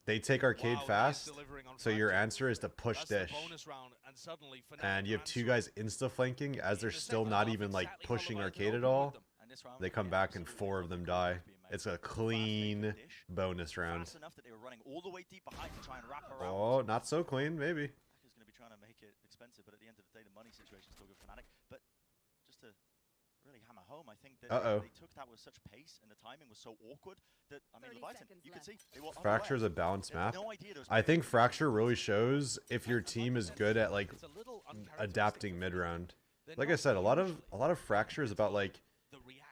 They take arcade fast, so your answer is to push dish. And you have two guys insta-flanking as they're still not even, like, pushing arcade at all. They come back and 4 of them die. It's a clean bonus round. Oh, not so clean, maybe. Is going to be trying to make it expensive, but at the end of the day, the money situation is still good for FNATIC. But just to really hammer home, I think that they took that with such pace and the timing was so awkward that, I mean, LEVIATAN, you can see they were Fracture is a balanced map. I think Fracture really shows if your team is good at, like, adapting mid-round. Like I said, a lot of Fracture is about, like,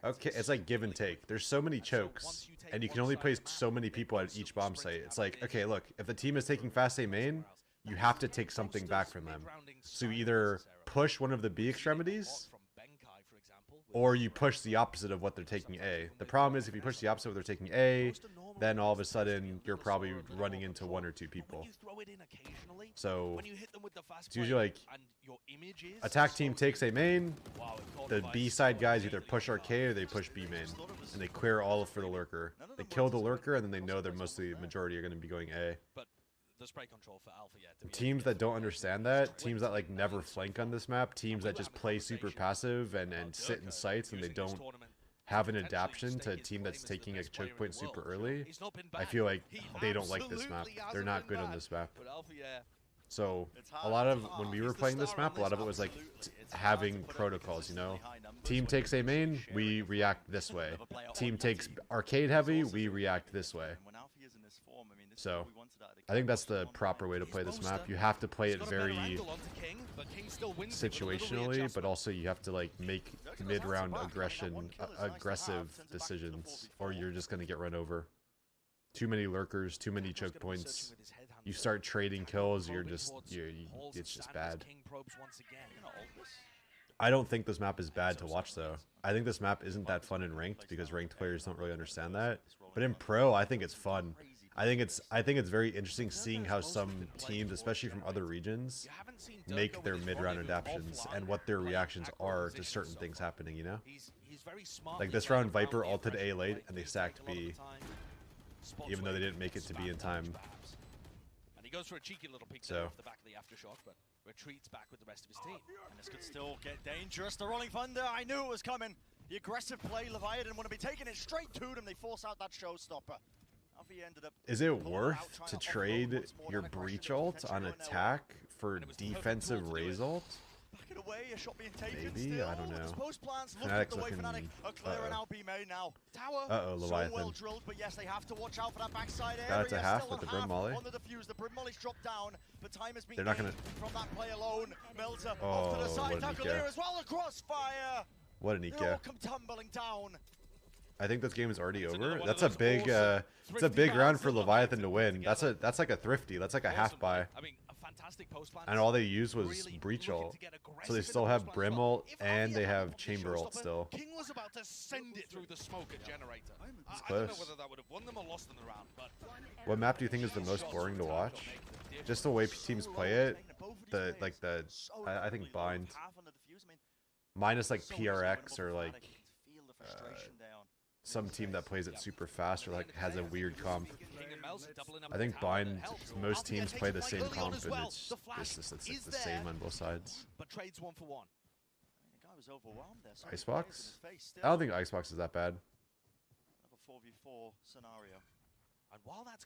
okay, it's like give and take. There's so many chokes, and you can only place so many people at each bomb site. It's like, okay, look, if the team is taking fast A main, you have to take something back from them. So you either push one of the B extremities, or you push the opposite of what they're taking A. The problem is if you push the opposite of what they're taking A, then all of a sudden you're probably running into 1 or 2 people. So it's usually like attack team takes A main, the B side guys either push arcade or they push B main, and they clear all for the lurker. They kill the lurker and then they know they're mostly majority are going to be going A. Teams that don't understand that, teams that like never flank on this map, teams that just play super passive and sit in sites and they don't have an adaptation to a team that's taking a choke point super early, I feel like they don't like this map. They're not good on this map. So a lot of when we were playing this map, a lot of it was like having protocols, you know. Team takes A main, we react this way. Team takes arcade heavy, we react this way. So I think that's the proper way to play this map. You have to play it very situationally, but also you have to like make mid-round aggressive decisions, or you're just gonna get run over. Too many lurkers, too many choke points. You start trading kills, it's just bad. I don't think this map is bad to watch though. I think this map isn't that fun in ranked because ranked players don't really understand that. But in pro, I think it's fun. I think it's very interesting seeing how some teams, especially from other regions, make their mid-round adaptations and what their reactions are to certain things happening, you know? Like this round, Viper ulted A late and they stacked B, even though they didn't make it to B in time. He goes for a cheeky little pick off the back of the aftershock, but retreats back with the rest of his team. And this could still get dangerous. The Rolling Thunder, I knew it was coming. The aggressive play, LEVIATAN want to be taking it straight to them. They force out that showstopper. Is it worth to trade your breach ult on attack for defensive raise ult? Maybe, I don't know. FNATIC's looking. Uh-oh, Leviathan. Got it to half with the Brim Molly. They're not gonna. Oh, what an Nika. What an Nika. I think this game is already over. That's a big, it's a big round for Leviathan to win. That's like a thrifty. That's like a half buy. And all they used was breach ult, so they still have Brim ult and they have chamber ult still. King was about to send it through the smoke at generator. It's I don't know close. whether that would have won them or lost them the round, but What map do you think is the most boring to watch? Just the way teams play it. I think Bind. Minus like PRX or like some team that plays it super fast or like has a weird comp. I think Bind, most teams play the same comp and it's the same on both sides. But trades 1 for 1. Icebox? I don't think Icebox is that bad.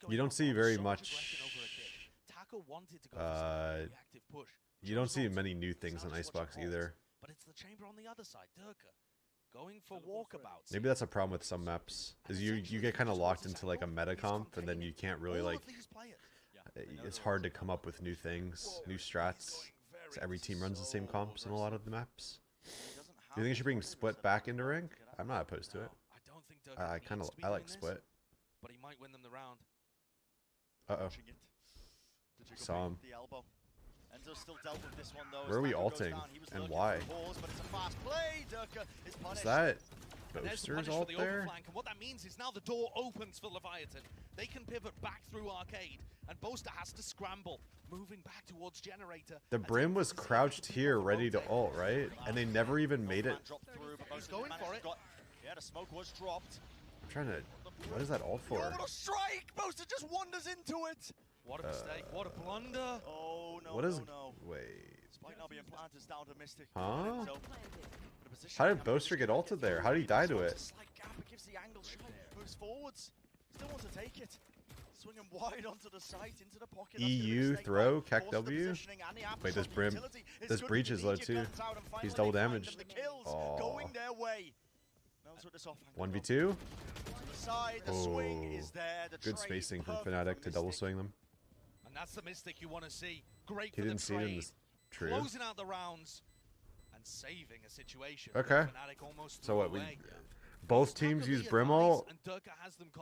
You don't see very much. You don't see many new things on Icebox either. But it's the chamber on the other side, Durka. Going for walkabouts. Maybe that's a problem with some maps. Is you get kind of locked into like a meta comp and then you can't really like. It's hard to come up with new things, new strats. So every team runs the same comps in a lot of the maps. Do you think you should bring Split back into rank? I'm not opposed to it. I like Split. But he might win them the round. Uh-oh. Saw him. Where are we ulting and why? Is that Boasters ult there? And what that means is now the door opens for Leviathan. They can pivot back through Arcade, and Boaster has to scramble, moving back towards Generator. The Brim was crouched here, ready to ult, right? And they never even made it. He's going for it. Yeah, the smoke was dropped. I'm trying to... What is that ult for? Oh, what a strike! Boaster just wanders into it. What a mistake, what a blunder. Oh, no, What is... no. Wait... Spike now being planted down to Mystic. Huh? So, How did Boaster get ulted there? How did he die to it? Slight gap, it gives the angle shot, moves forwards. Still wants to take it. Swinging wide onto the site, into the pocket. EU throw, Kek W. Wait, this Brim, this breach is low too. He's double damaged. Oh. Going their way. 1v2. Oh, good spacing from FNATIC to double swing them. And that's the Mystic you want to see. Great He for didn't the see it in trade. this true. Closing out the rounds and saving a situation. Okay. So what we both teams use Brim ult.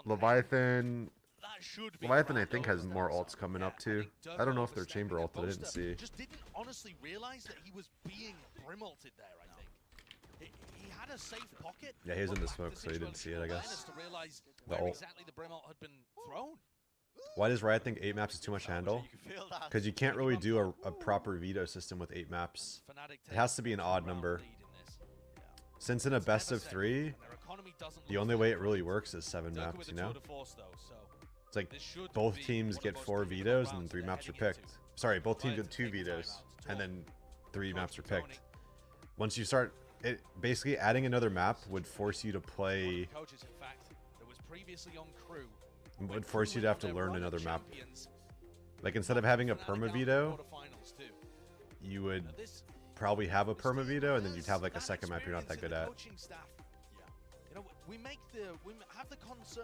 Leviathan I think has more ults coming up too. I don't know if they're chamber ult, I didn't see. Just didn't honestly realize that he was being Brim ulted there, I think. He had a safe pocket. Yeah, he was in the smoke, so he didn't see it, I guess. The ult. Exactly the Brim ult had been thrown. Why does Riot think 8 maps is too much to handle? Because you can't really do a proper veto system with 8 maps. It has to be an odd number. Since in a best of 3, the only way it really works is 7 maps, you know? It's like both teams get 4 vetoes and then 3 maps are picked. Sorry, both teams get 2 vetoes and then 3 maps are picked. Once you start, basically adding another map would force you to play... would force you to have to learn another map. Like instead of having a perma veto, you would probably have a perma veto and then you'd have like a second map you're not that good at.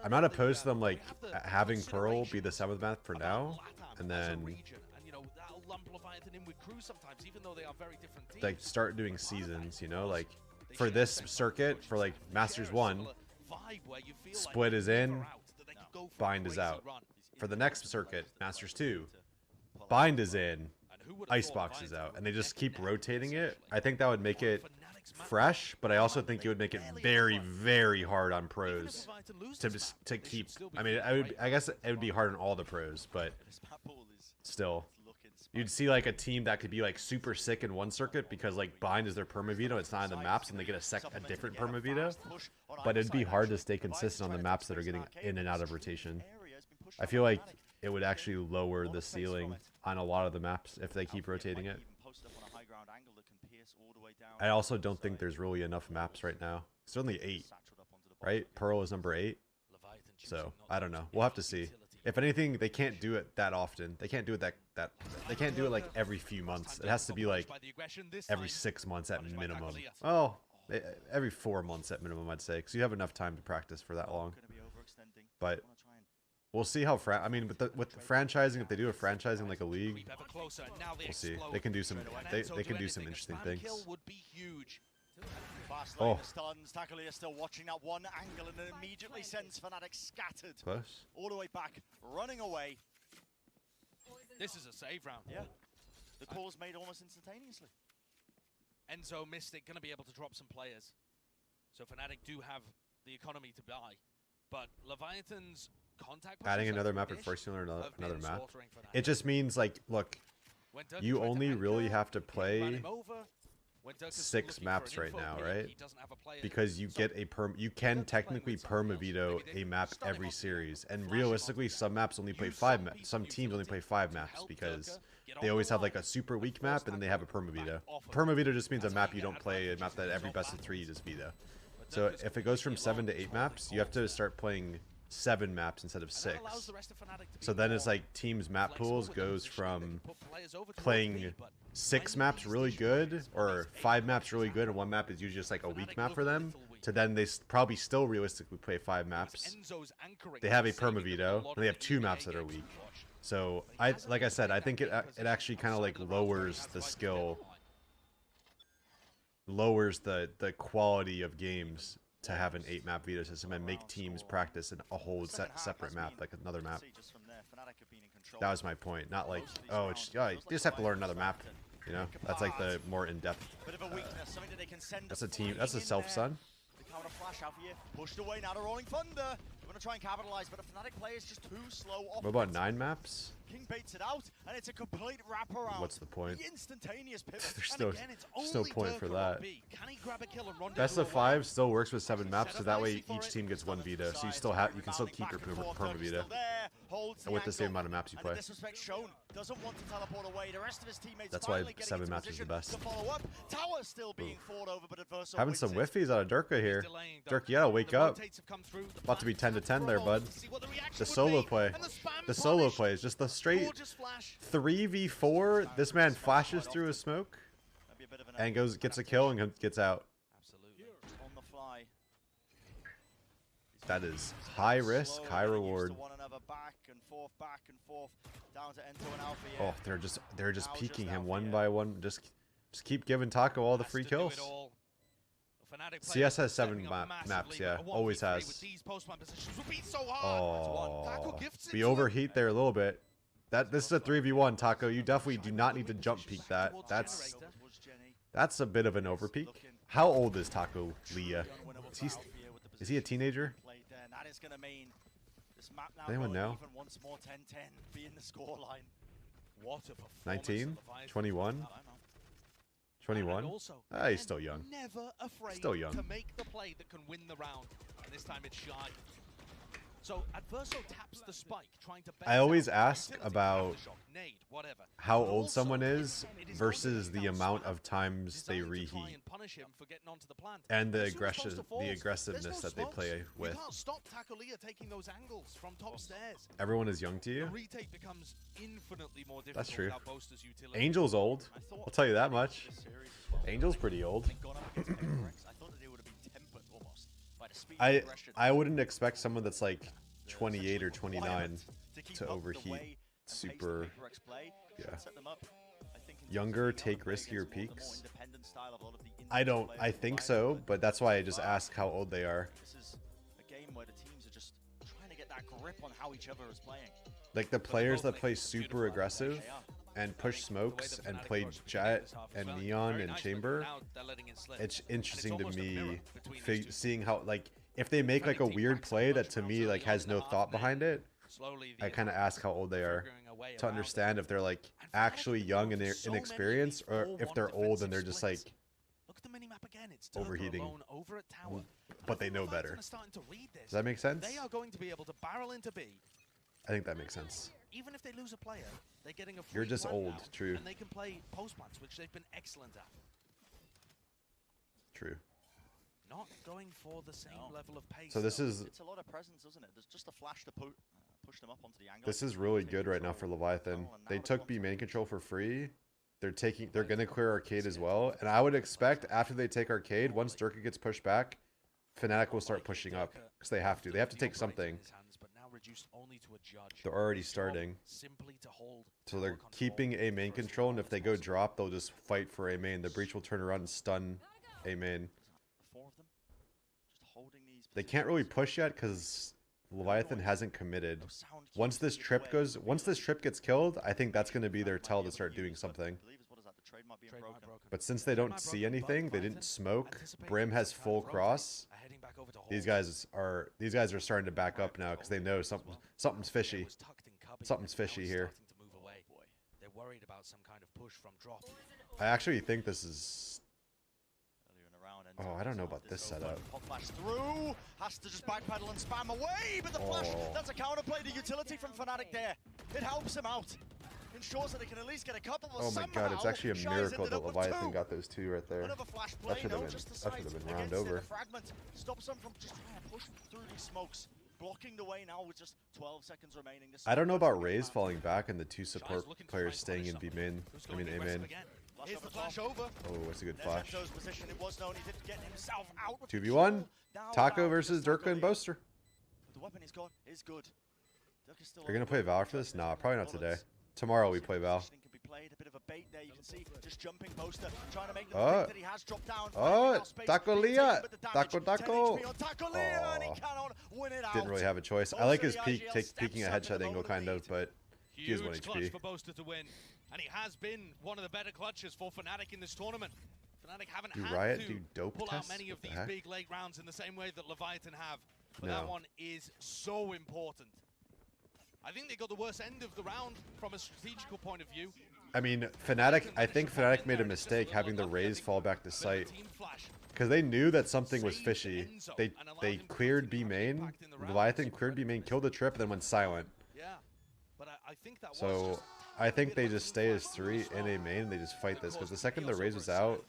I'm not opposed to them like having Pearl be the 7th map for now, and then like start doing seasons, you know, like for this circuit, for like Masters 1, Split is in, Bind is out. For the next circuit, Masters 2, Bind is in, Icebox is out, and they just keep rotating it. I think that would make it fresh, but I also think it would make it very, very hard on pros to keep. I mean, I guess it would be hard on all the pros, but still, you'd see like a team that could be like super sick in one circuit because like Bind is their perma veto, it's not in the maps, and they get a different perma veto. But it'd be hard to stay consistent on the maps that are getting in and out of rotation. I feel like it would actually lower the ceiling on a lot of the maps if they keep rotating it. I also don't think there's really enough maps right now. It's only 8, right? Pearl is number 8. So, I don't know. We'll have to see. If anything, they can't do it that often. They can't do it they can't do it like every few months. It has to be like every 6 months at minimum. Oh, every 4 months at minimum, I'd say, because you have enough time to practice for that long. But we'll see how with the franchising, if they do a franchising like a league, we'll see. They can do some they can do some interesting things. Oh. Still watching that one angle and then immediately sends FNATIC scattered. Close. All the way back, running away. This is a save round. Yeah. The call's made almost instantaneously. Enzo Mystic going to be able to drop some players. So FNATIC do have the economy to buy. But Leviathan's contact... Adding another map and forcing another map. It just means, like, look, you only really have to play 6 maps right now, right? Because you get you can technically perma veto a map every series, and realistically, some maps only play 5 maps. Some teams only play 5 maps because they always have like a super weak map, and then they have a perma veto. Perma veto just means a map you don't play, a map that every best of 3 you just veto. So if it goes from 7 to 8 maps, you have to start playing 7 maps instead of 6. So then it's like teams map pools goes from playing 6 maps really good or 5 maps really good and 1 map is usually just like a weak map for them, to then they probably still realistically play 5 maps. They have a perma veto and they have 2 maps that are weak. So like I said, I think it actually kind of like lowers the skill, lowers the quality of games to have an 8-map veto system and make teams practice in a whole separate map, like another map. That was my point. Not like, oh, you just have to learn another map. You know, that's like the more in-depth. That's a team. That's a self-sun. flash out here. Pushed away now to Rolling Thunder. They're going to try and capitalize, but the Fnatic player is just too slow off. What about 9 maps? King baits it out, and it's a complete wraparound. What's the point? The instantaneous pivot. There's no point for that. Can he grab a kill and Best of 5 still works with 7 maps, so that way each team gets 1 Vita. So you can still keep your perma Vita. And with the same amount of maps you play. Doesn't want to teleport away. The rest of his teammates that's why 7 maps is the best. Tower still being fought over, but having some whiffies out of Durka here. Durka, you gotta wake up. About to be 10 to 10 there, bud. The solo play. The solo play is just the straight 3v4. This man flashes through a smoke and gets a kill and gets out. Absolutely. On the fly. That is high risk, high reward. Oh, they're just peeking him one by one. Just keep giving Taco all the free kills. CS has 7 maps, yeah, always has. Oh, we overheat there a little bit. This is a 3v1, Taco. You definitely do not need to jump peek that. That's a bit of an overpeak. How old is Taco Leah? Is he a teenager? Does anyone know? 19? 21? 21? Ah, he's still young. Still young. To make the play that can win the round, and this time it's shy. So Adverso taps the spike, trying to I always ask about how old someone is versus the amount of times they reheat and the aggressiveness that they play with. Everyone is young to you? That's true. Angel's old. I'll tell you that much. Angel's pretty old. I wouldn't expect someone that's like 28 or 29 to overheat super. Yeah. Younger, take riskier peaks. I think so, but that's why I just ask how old they are. This is a game where the teams are just trying to get that grip on how each other is playing. Like the players that play super aggressive and push smokes and play Jet and Neon and Chamber, it's interesting to me seeing how, like, if they make like a weird play that to me like has no thought behind it, I kind of ask how old they are to understand if they're like actually young and inexperienced, or if they're old and they're just like overheating, but they know better. Does that make sense? They are going to be able to barrel into B. I think that makes sense. Even if they lose a player, they're getting a free You're just plant old, now, true. And they can play post plants, which they've been excellent at. True. Not going for the same level of pace. So this is. It's a lot of presence, isn't it? There's just a flash to push them up onto the angle. This is really good right now for Leviathan. They took B main control for free. They're gonna clear arcade as well, and I would expect after they take arcade, once Durka gets pushed back, FNATIC will start pushing up because they have to. They have to take something. They're already starting. So they're keeping A main control, and if they go drop, they'll just fight for A main. The breach will turn around and stun A main. They can't really push yet because Leviathan hasn't committed. Once this trip gets killed, I think that's going to be their tell to start doing something. But since they don't see anything, they didn't smoke. Brim has full cross. These guys are starting to back up now because they know something's fishy. Something's fishy here. I actually think this is. Oh, I don't know about this setup. Flash through, has to just backpedal and spam away, but the flash, that's a counterplay to utility from FNATIC there. It helps him out. Ensures that they can at least get a couple of. Oh my god, it's actually a miracle that Leviathan got those 2 right there. That should have been round over. Stops them from just trying to push through these smokes. Blocking the way now with just 12 seconds remaining. I don't know about Raze falling back and the 2 support players staying in B main. I mean A main. Here's the flash over. Oh, that's a good flash. 2v1. 2v1. Taco versus Durka and Boaster. The weapon he's got is good. You're gonna play Valor for this? Nah, probably not today. Tomorrow we play Val. Taco Leah! Taco. Didn't really have a choice. I like his peeking a headshot angle kind of, but he has 1 HP. For Boaster to win, and he has been one of the better clutches for FNATIC in this tournament. Fnatic haven't Do had Riot to do dope pull tests? out many of What the these heck? big late rounds in the same way that Leviathan have. But No. that one is so important. I think they got the worst end of the round from a strategical point of view. I mean, Fnatic, I think Fnatic made a mistake having the Raze fall back to site. Because they knew that something was fishy. They cleared B main, Leviathan cleared B main, killed the trip, and then went silent. Yeah, but I think that So I think they just stay as 3 in a main and they just fight this. Because the second the Raze was out,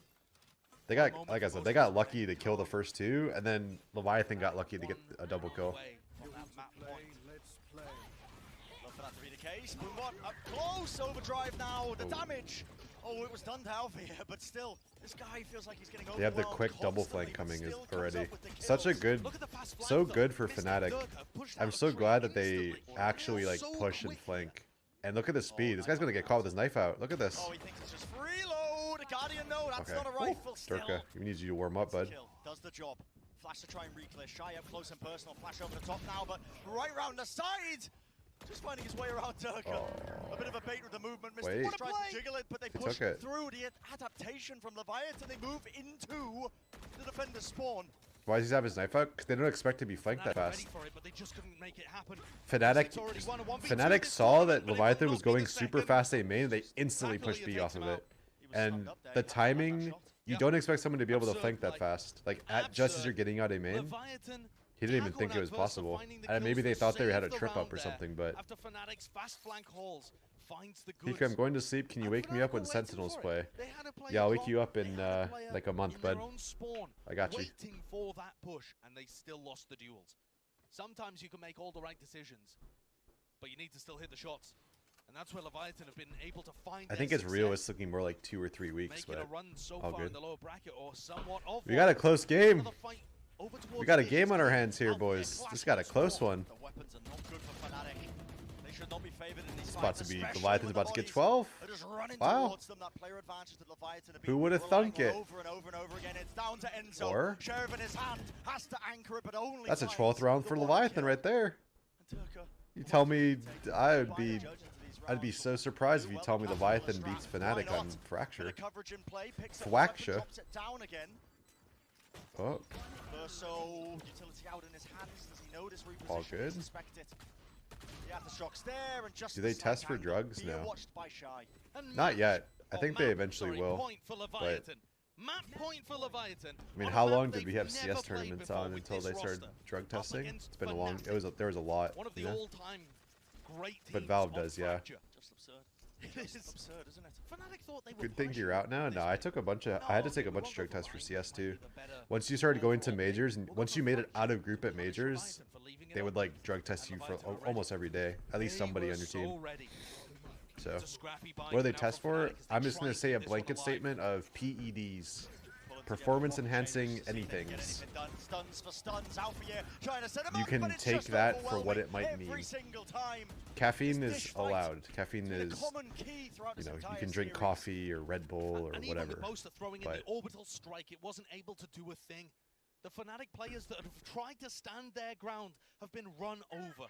they got, like I said, they got lucky to kill the first 2, and then Leviathan got lucky to get a double kill. Love for that to be the case. Boomot up close, overdrive now, the damage. Oh, it was done to Alvia, but still, this guy feels like he's getting They have the quick double flank coming already. Such a good, so good for Fnatic. I'm so glad that they actually like push and flank. And look at the speed. This guy's gonna get caught with his knife out. Look at this. Oh, he thinks it's just reload. Guardian, no, that's Okay. not a rifle. Durka, we need you to warm up, bud. Does the job. Flash to try and reclear. Shy up close and personal. Flash over the top now, but right round the side. Just finding his way around Durka. A bit of a bait with the movement. Wait. Mr. tries to jiggle it, but they push took it. through the adaptation from Leviathan. They move into the defender's spawn. Why does he have his knife out? Because they don't expect to be flanked that fast. Fnatic Fnatic saw that Leviathan was going super fast A main, and they instantly pushed B off of it. And the timing, you don't expect someone to be able to flank that fast. Like, just as you're getting out A main, he didn't even think it was possible. And maybe they thought they had a trip up or something, but... Hiko, I'm going to sleep. Can you wake me up when Sentinels play? Yeah, I'll wake you up in like a month, bud. I got you. Waiting for that push, and they still lost the duels. Sometimes you can make all the right decisions, but you need to still hit the shots. And that's where Leviathan have been able to find I think it's realistically more like 2 or 3 weeks, but all good. We got a close game. We got a game on our hands here, boys. Just got a close one. The weapons are not good for Fnatic. They should not be favored in these It's about fights, to be, especially Leviathan's when the about to get bodies 12. are just running Wow. towards them. That player advantage that Leviathan have Who been would have relying thunk on it? over and over and over again. It's down to Enzo. Or- Sheriff in his hand has to anchor it, but only That's a finds 12th round the for one Leviathan kill. right there. And Durka You tell me, I'd be judge into these I'd be rounds. so surprised if you Well, tell me that's Leviathan well beats strapped. Fnatic Why on not? Fracture. Bit of coverage in play, picks up the weapon, Fracture. drops it down again. Oh, Verso, utility out in his hands. Does he notice reposition? All good. Suspect it. The aftershocks there, and just Do they the test for side drugs? angle. Beer No. watched by Shy. not yet. I think they eventually will. Point for Leviathan. Map point for Leviathan. I mean, On a how map long did we they've have never CS played tournaments before on with until this they started roster. drug Up testing? against It's been a long. FNATIC. There was a lot. One of the You know? all-time great teams. But Valve on does, yeah. Fracture. Just absurd. It Just is. absurd, isn't it? Fnatic thought they were Good thing punishing you're out now. this No, I bit. took a bunch of. No, I had to take a we bunch of won't drug go tests for for mine. CS Might too. be the better Once you started going to overall majors, pick. and We'll once go you for made it Fnatic. out of group at Punish majors, Leviathan for leaving it they would open. like drug test you for Leviathan are ready. almost every day. At least They somebody were on your so team. ready. So, It's a scrappy buy what do they now test from for? Fnatic as they I'm just try gonna and say keep a this one blanket alive. statement of PEDs. Pulling Performance together enhancing block changes to see if they can get anythings. anything done. Stuns for stuns. Alpha trying to set him You up, can but it's take just that for what it might overwhelming every mean. single time. Caffeine This is dish fight allowed. Caffeine It's been a is, common key throughout you this know, you entire can drink series. coffee or Red Bull or And even whatever. with Boaster throwing in but- the orbital strike, it wasn't able to do a thing. The Fnatic players that have tried to stand their ground have been run over.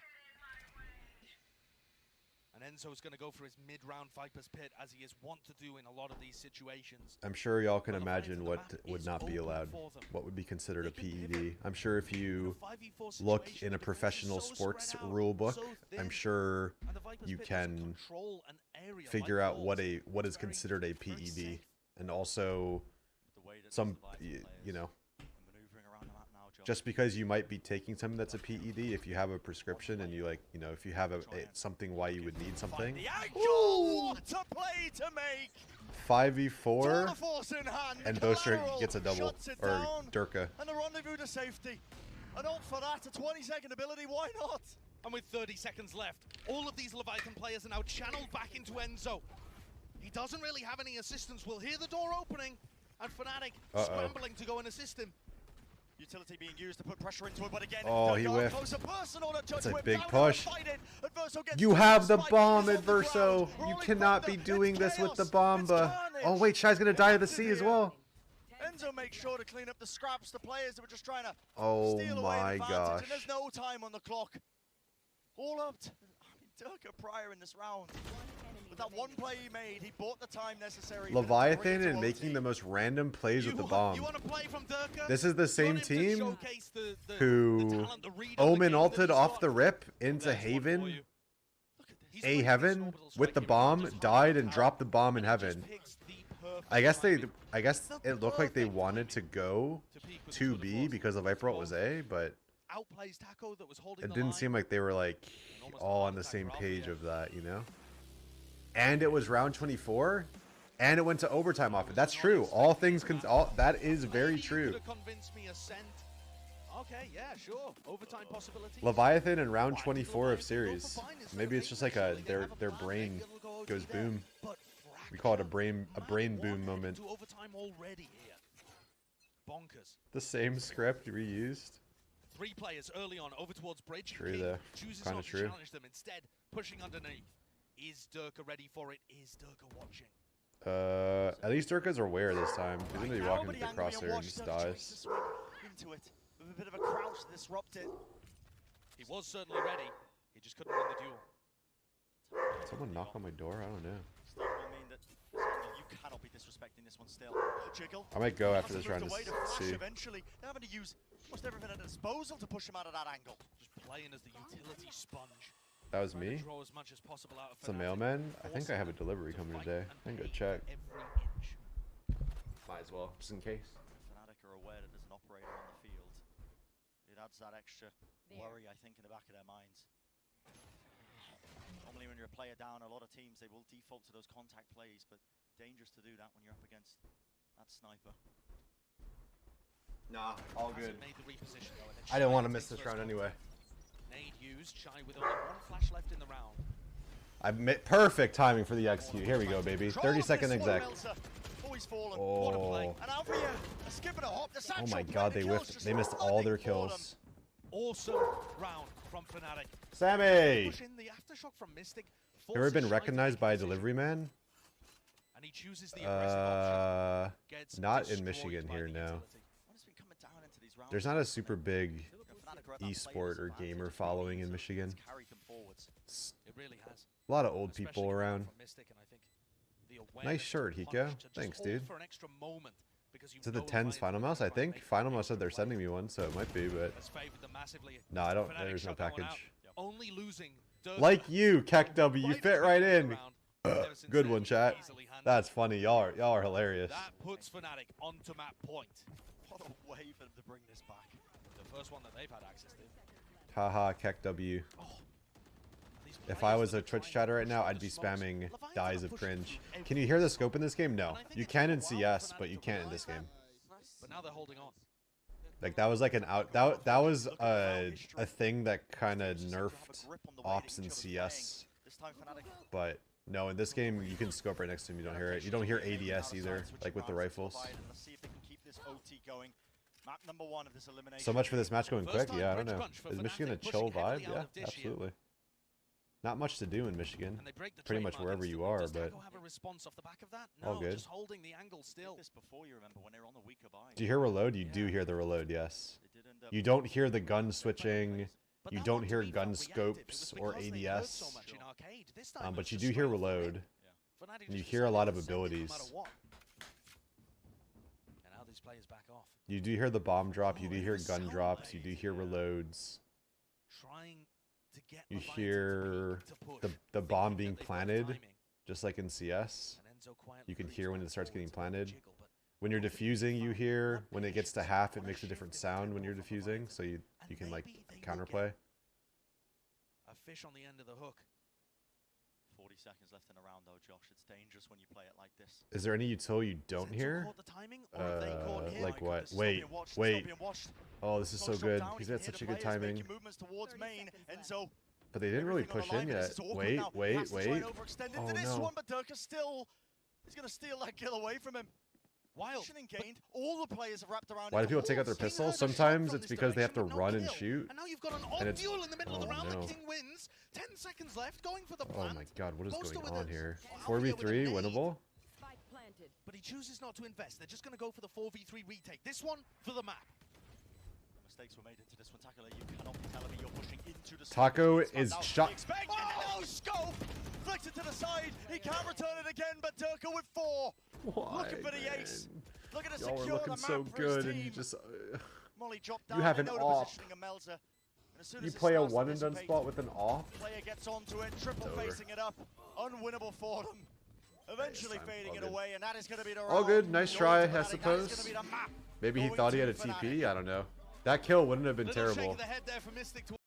And Enzo's going to go for his mid-round Viper's Pit, as he is wont to do in a lot of these situations. I'm sure y'all can But Leviathan, imagine the what map would is not be open allowed. for them. What would be considered a They can PED. pivot. I'm sure if In you a 5v4 look situation, in a the defense is professional so sports spread out, rule book, so I'm thin, sure and the Viper's you Pit doesn't can control an area figure like out what Vault's. what is Very- considered a very PED, safe. and also The way that some, these Leviathan you know, players are maneuvering around the map now, John. just because you might be taking something that's a PED, if you have a prescription and you like, you know, if you have something why you would need something, The angle! What a play to make! Tour 5v4, de force in hand. and Boaster Collateral gets a double, shuts it or down, Durka. and the rendezvous to safety. And ult for that, a 20-second ability, why not? And with 30 seconds left, all of these Leviathan players are now channeled back into Enzo. He doesn't really have any assistance. We'll hear the door opening, and Fnatic scrambling to go and assist him. Utility being used to put pressure into it, but again, Oh, it's he Durka whiffed. close, a personal that That's Judge a whipped big out, push. fight it. Adverso gets You the have the spike, bomb, he's on the Adverso. ground. You Rolling cannot thunder, be doing it's this with the chaos, bomba. it's Oh carnage. wait, Shy's gonna die of the That's sea it as here. well. Enzo makes sure to clean up the scraps, the players that were just trying to Oh steal away my an advantage, gosh. and there's no time on the clock. All up to, Durka Pryor in this round. With that one play he made, he bought the time necessary. Leviathan and making the most random plays with the bomb. This is the same team who Omen ulted off the rip into Haven, A Heaven with the bomb, died and dropped the bomb in Heaven. I guess it looked like they wanted to go to B because the Viper ult was A, but it didn't seem like they were like all on the same page of that, you know? And it was round 24, and it went to overtime off it. That's true. All things that is very true. Okay, yeah, sure. Overtime possibility. Leviathan in round 24 of series. Maybe it's just like their brain goes boom. We call it a brain boom moment. Bonkers. The same script reused. 3 players early on over towards bridge. True though. Kind of true. Challenge them instead, pushing underneath. Is Durka ready for it? Is Durka watching? At least Durka's aware this time. He's gonna be walking into the crosshair and just dies. Into it with a bit of a crouch to disrupt it. He was certainly ready. He just couldn't win the duel. Did someone knock on my door? I don't know. Still will mean that you cannot be disrespecting this one still. Jiggle. I might go after this round to see. Eventually, they're having to use almost everything at their disposal to push him out of that angle. Just playing as the utility sponge. That was me. It's a mailman. I think I have a delivery coming today. I can go check. Might as well, just in case. FNATIC are aware that there's an operator on the field. It adds that extra worry, I think, in the back of their minds. Normally when you're a player down, a lot of teams, they will default to those contact plays, but dangerous to do that when you're up against that sniper. Nah, all good. I didn't want to miss this round anyway. Nade used, Shy with only 1 flash left in the round. I made perfect timing for the execute. Here we go, baby. 30-second exec. Oh. Oh my god, they whiffed. They missed all their kills. Awesome round from FNATIC. Sammy! Ever been recognized by a delivery man? And he chooses the aggressive option. Not in Michigan here, no. There's not a super big esport or gamer following in Michigan. It really has. A lot of old people around. Nice shirt, Hiko. Thanks, dude. Is it the 10's Final Mouse? I think Final Mouse said they're sending me one, so it might be, but no, I don't. There's no package. Like you, Keck W, you fit right in. Good one, chat. That's funny. Y'all are hilarious. That puts FNATIC onto map point. What a way for them to bring this back. The first one that they've had access to. Haha, Keck W. If I was a Twitch chatter right now, I'd be spamming dies of cringe. Can you hear the scope in this game? No. You can in CS, but you can't in this game. But now they're holding on. Like that was like an out that was a thing that kind of nerfed ops in CS. But no, in this game you can scope right next to him. You don't hear it. You don't hear ADS either, like with the rifles. So much for this match going quick. Yeah, I don't know. Is Michigan a chill vibe? Yeah, absolutely. Not much to do in Michigan. Pretty much wherever you are, but all good. Do you hear reload? You do hear the reload, yes. You don't hear the gun switching. You don't hear gun scopes or ADS. But you do hear reload. And you hear a lot of abilities. You do hear the bomb drop. You do hear gun drops. You do hear reloads. You hear the bomb being planted, just like in CS. You can hear when it starts getting planted. When you're defusing, you hear. When it gets to half, it makes a different sound when you're defusing, so you can like counterplay. A fish on the end of the hook. 40 seconds left in a round though, Josh. It's dangerous when you play it like this. Is there any util you don't hear? Like what? Wait. Oh, this is so good. He's got such a good timing. But they didn't really push in yet. Wait. Oh no. But Durka still is going to steal that kill away from him. Wild. All the players have wrapped around. Why do people take out their pistols? Sometimes it's because they have to run and shoot. And now you've got an odd duel in the middle of the round. The King wins. 10 seconds left. Going for the plant. Oh my god, what is going on here? 4v3 winnable? But he chooses not to invest. They're just going to go for the 4v3 retake. This one for the map. mistakes were made into this one. Tackler, you cannot be telling me you're pushing into the Taco side. is Now, shot. Oh, scope! Flicks it to the side. He can't return it again, but Durka with 4. Looking for the ace. Looking to Y'all secure are looking the so map for his good, team. and you just Molly dropped down. you have They an know the off. positioning of Melzer. And as soon you as it play a starts to one and done dissipate, spot with an off. Player gets onto it, triple It's over. facing it up. Unwinnable for them. Eventually time. fading All it good. away, and that is going to be the All round. good. Nice Going try, to I Fnatic. That is suppose. gonna be the map Maybe he going thought he to had a Fnatic. TP. I don't know. That kill wouldn't have been Little shake terrible. of the head there for Mystic.